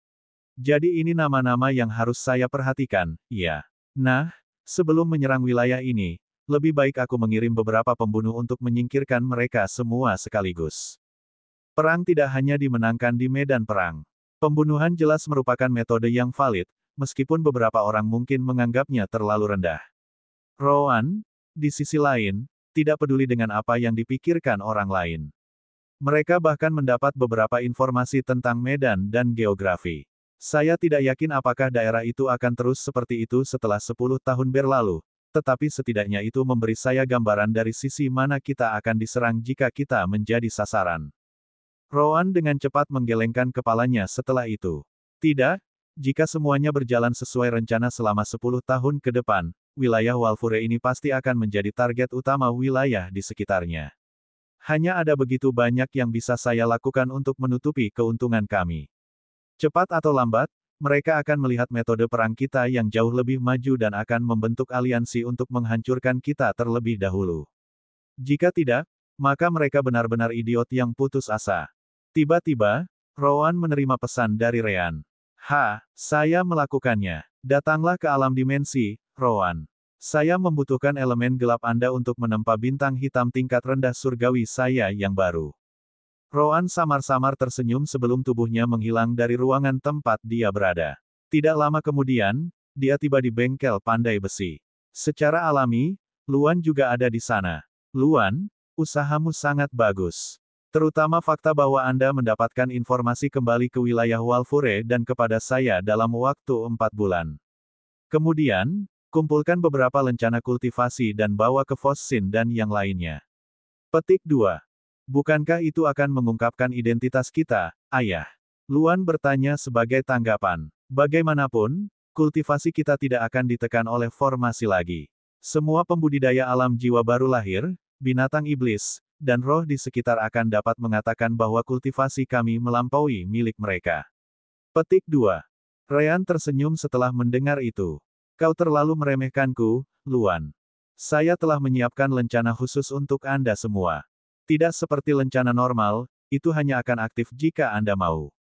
Jadi ini nama-nama yang harus saya perhatikan, ya. Nah, sebelum menyerang wilayah ini, lebih baik aku mengirim beberapa pembunuh untuk menyingkirkan mereka semua sekaligus. Perang tidak hanya dimenangkan di medan perang. Pembunuhan jelas merupakan metode yang valid, meskipun beberapa orang mungkin menganggapnya terlalu rendah. Rowan, di sisi lain, tidak peduli dengan apa yang dipikirkan orang lain. Mereka bahkan mendapat beberapa informasi tentang medan dan geografi. Saya tidak yakin apakah daerah itu akan terus seperti itu setelah 10 tahun berlalu, tetapi setidaknya itu memberi saya gambaran dari sisi mana kita akan diserang jika kita menjadi sasaran. Rowan dengan cepat menggelengkan kepalanya setelah itu. Tidak, jika semuanya berjalan sesuai rencana selama 10 tahun ke depan, wilayah Walfure ini pasti akan menjadi target utama wilayah di sekitarnya. Hanya ada begitu banyak yang bisa saya lakukan untuk menutupi keuntungan kami. Cepat atau lambat, mereka akan melihat metode perang kita yang jauh lebih maju dan akan membentuk aliansi untuk menghancurkan kita terlebih dahulu. Jika tidak, maka mereka benar-benar idiot yang putus asa. Tiba-tiba, Rowan menerima pesan dari Ryan. Saya melakukannya. Datanglah ke alam dimensi, Rowan. Saya membutuhkan elemen gelap Anda untuk menempa bintang hitam tingkat rendah surgawi saya yang baru. Rowan samar-samar tersenyum sebelum tubuhnya menghilang dari ruangan tempat dia berada. Tidak lama kemudian, dia tiba di bengkel pandai besi. Secara alami, Luan juga ada di sana. Luan, usahamu sangat bagus. Terutama fakta bahwa Anda mendapatkan informasi kembali ke wilayah Walfure dan kepada saya dalam waktu 4 bulan. Kemudian, kumpulkan beberapa lencana kultivasi dan bawa ke Fossin dan yang lainnya. Petik 2. Bukankah itu akan mengungkapkan identitas kita, Ayah? Luan bertanya sebagai tanggapan. Bagaimanapun, kultivasi kita tidak akan ditekan oleh formasi lagi. Semua pembudidaya alam jiwa baru lahir, binatang iblis, dan roh di sekitar akan dapat mengatakan bahwa kultivasi kami melampaui milik mereka. Petik 2. Ryan tersenyum setelah mendengar itu. Kau terlalu meremehkanku, Luan. Saya telah menyiapkan lencana khusus untuk Anda semua. Tidak seperti lencana normal, itu hanya akan aktif jika Anda mau.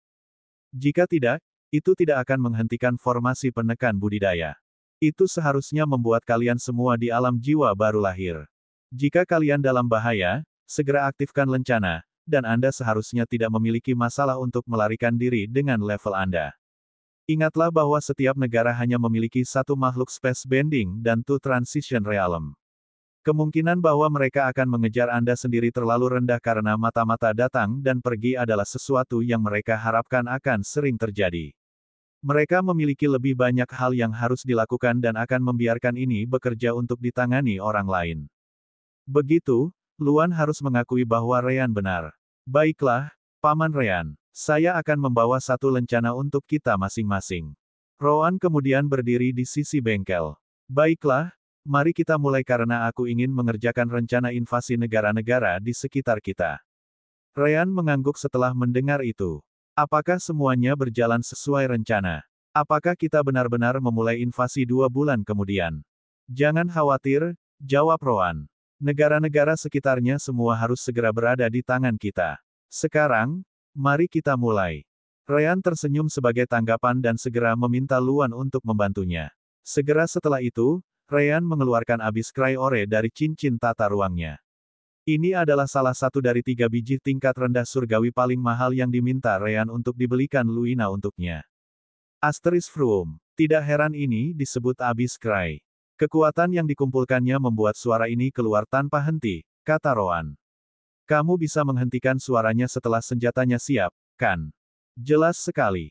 Jika tidak, itu tidak akan menghentikan formasi penekan budidaya. Itu seharusnya membuat kalian semua di alam jiwa baru lahir. Jika kalian dalam bahaya, segera aktifkan lencana, dan Anda seharusnya tidak memiliki masalah untuk melarikan diri dengan level Anda. Ingatlah bahwa setiap negara hanya memiliki satu makhluk space bending dan two transition realm. Kemungkinan bahwa mereka akan mengejar Anda sendiri terlalu rendah karena mata-mata datang dan pergi adalah sesuatu yang mereka harapkan akan sering terjadi. Mereka memiliki lebih banyak hal yang harus dilakukan dan akan membiarkan ini bekerja untuk ditangani orang lain. Begitu, Luan harus mengakui bahwa Ryan benar. Baiklah, Paman Ryan. Saya akan membawa satu lencana untuk kita masing-masing. Rowan kemudian berdiri di sisi bengkel. Baiklah, mari kita mulai karena aku ingin mengerjakan rencana invasi negara-negara di sekitar kita. Ryan mengangguk setelah mendengar itu. Apakah semuanya berjalan sesuai rencana? Apakah kita benar-benar memulai invasi 2 bulan kemudian? Jangan khawatir, jawab Rowan. Negara-negara sekitarnya semua harus segera berada di tangan kita. Sekarang, mari kita mulai. Ryan tersenyum sebagai tanggapan dan segera meminta Luan untuk membantunya. Segera setelah itu, Ryan mengeluarkan abis Cry Ore dari cincin tata ruangnya. Ini adalah salah satu dari 3 biji tingkat rendah surgawi paling mahal yang diminta Ryan untuk dibelikan Luina untuknya. Asteris Fruum. Tidak heran ini disebut abis Cry. Kekuatan yang dikumpulkannya membuat suara ini keluar tanpa henti, kata Rowan. Kamu bisa menghentikan suaranya setelah senjatanya siap, kan? Jelas sekali.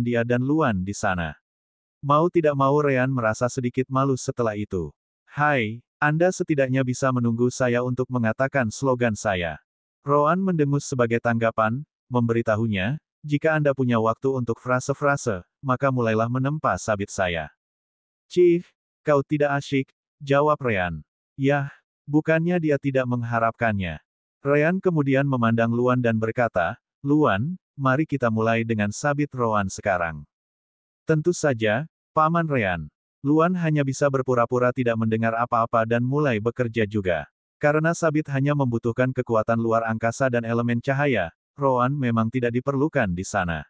meninggalkan dia dan Luan di sana. Mau tidak mau Ryan merasa sedikit malu setelah itu. Hai, Anda setidaknya bisa menunggu saya untuk mengatakan slogan saya. Roan mendengus sebagai tanggapan, memberitahunya, jika Anda punya waktu untuk frase-frase, maka mulailah menempa sabit saya. Cih, kau tidak asyik, jawab Ryan. Yah, bukannya dia tidak mengharapkannya. Ryan kemudian memandang Luan dan berkata, Luan, mari kita mulai dengan sabit Roan sekarang. Tentu saja, Paman Ryan. Luan hanya bisa berpura-pura tidak mendengar apa-apa dan mulai bekerja juga. Karena sabit hanya membutuhkan kekuatan luar angkasa dan elemen cahaya, Roan memang tidak diperlukan di sana.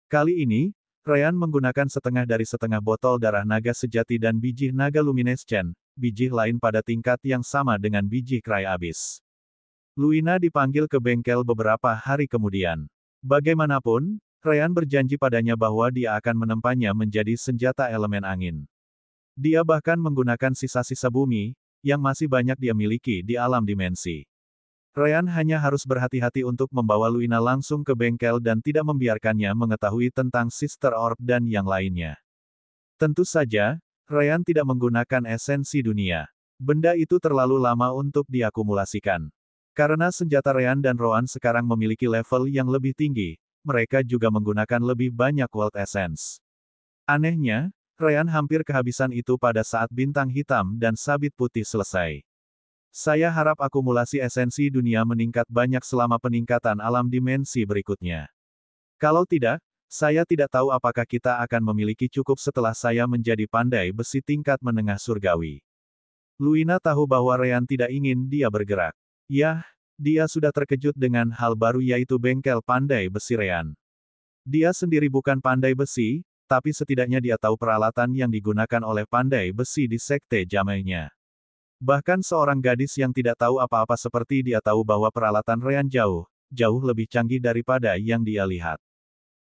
Kali ini, Ryan menggunakan setengah dari setengah botol darah naga sejati dan biji naga luminescen, biji lain pada tingkat yang sama dengan biji krai abis. Luina dipanggil ke bengkel beberapa hari kemudian. Bagaimanapun, Ryan berjanji padanya bahwa dia akan menempanya menjadi senjata elemen angin. Dia bahkan menggunakan sisa-sisa bumi, yang masih banyak dia miliki di alam dimensi. Ryan hanya harus berhati-hati untuk membawa Luina langsung ke bengkel dan tidak membiarkannya mengetahui tentang Sister Orb dan yang lainnya. Tentu saja, Ryan tidak menggunakan esensi dunia. Benda itu terlalu lama untuk diakumulasikan. Karena senjata Ryan dan Roan sekarang memiliki level yang lebih tinggi, mereka juga menggunakan lebih banyak World Essence. Anehnya, Ryan hampir kehabisan itu pada saat bintang hitam dan sabit putih selesai. Saya harap akumulasi esensi dunia meningkat banyak selama peningkatan alam dimensi berikutnya. Kalau tidak, saya tidak tahu apakah kita akan memiliki cukup setelah saya menjadi pandai besi tingkat menengah surgawi. Luina tahu bahwa Ryan tidak ingin dia bergerak. Yah, dia sudah terkejut dengan hal baru yaitu bengkel pandai besi Ryan. Dia sendiri bukan pandai besi, tapi setidaknya dia tahu peralatan yang digunakan oleh pandai besi di sekte Jamainya. Bahkan seorang gadis yang tidak tahu apa-apa seperti dia tahu bahwa peralatan Ryan jauh jauh lebih canggih daripada yang dia lihat.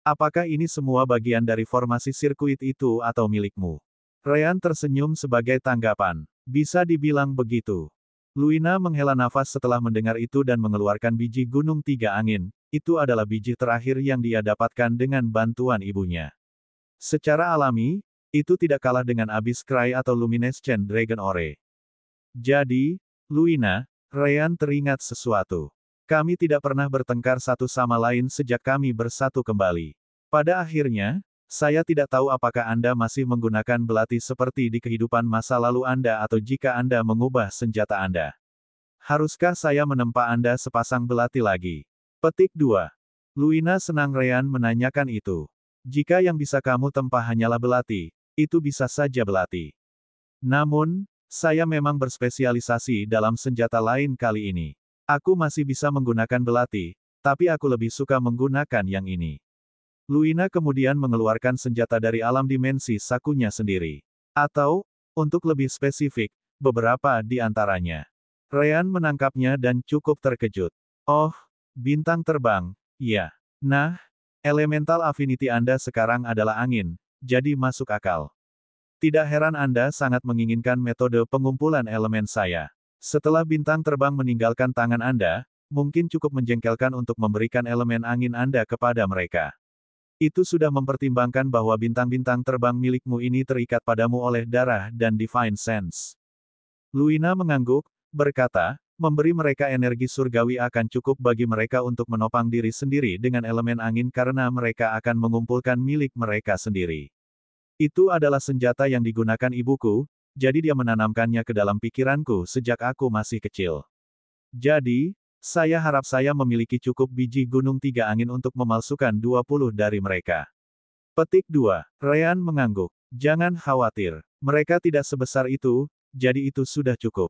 Apakah ini semua bagian dari formasi sirkuit itu atau milikmu? Ryan tersenyum sebagai tanggapan. Bisa dibilang begitu. Luina menghela nafas setelah mendengar itu dan mengeluarkan biji gunung tiga angin. Itu adalah biji terakhir yang dia dapatkan dengan bantuan ibunya. Secara alami, itu tidak kalah dengan Abyss Cry atau Luminescent Dragon Ore. Jadi, Luina, Ryan teringat sesuatu. Kami tidak pernah bertengkar satu sama lain sejak kami bersatu kembali. Pada akhirnya, saya tidak tahu apakah Anda masih menggunakan belati seperti di kehidupan masa lalu Anda atau jika Anda mengubah senjata Anda. Haruskah saya menempa Anda sepasang belati lagi? Petik 2. Luina senang Ryan menanyakan itu. Jika yang bisa kamu tempa hanyalah belati, itu bisa saja belati. Namun, saya memang berspesialisasi dalam senjata lain kali ini. Aku masih bisa menggunakan belati, tapi aku lebih suka menggunakan yang ini. Luina kemudian mengeluarkan senjata dari alam dimensi sakunya sendiri. Atau, untuk lebih spesifik, beberapa di antaranya. Ryan menangkapnya dan cukup terkejut. Oh, bintang terbang, ya. Nah, elemental affinity Anda sekarang adalah angin, jadi masuk akal. Tidak heran Anda sangat menginginkan metode pengumpulan elemen saya. Setelah bintang terbang meninggalkan tangan Anda, mungkin cukup menjengkelkan untuk memberikan elemen angin Anda kepada mereka. Itu sudah mempertimbangkan bahwa bintang-bintang terbang milikmu ini terikat padamu oleh darah dan Divine Sense. Luina mengangguk, berkata, memberi mereka energi surgawi akan cukup bagi mereka untuk menopang diri sendiri dengan elemen angin karena mereka akan mengumpulkan milik mereka sendiri. Itu adalah senjata yang digunakan ibuku, jadi dia menanamkannya ke dalam pikiranku sejak aku masih kecil. Jadi, saya harap saya memiliki cukup biji gunung tiga angin untuk memalsukan 20 dari mereka. Petik 2. Ryan mengangguk. Jangan khawatir. Mereka tidak sebesar itu, jadi itu sudah cukup.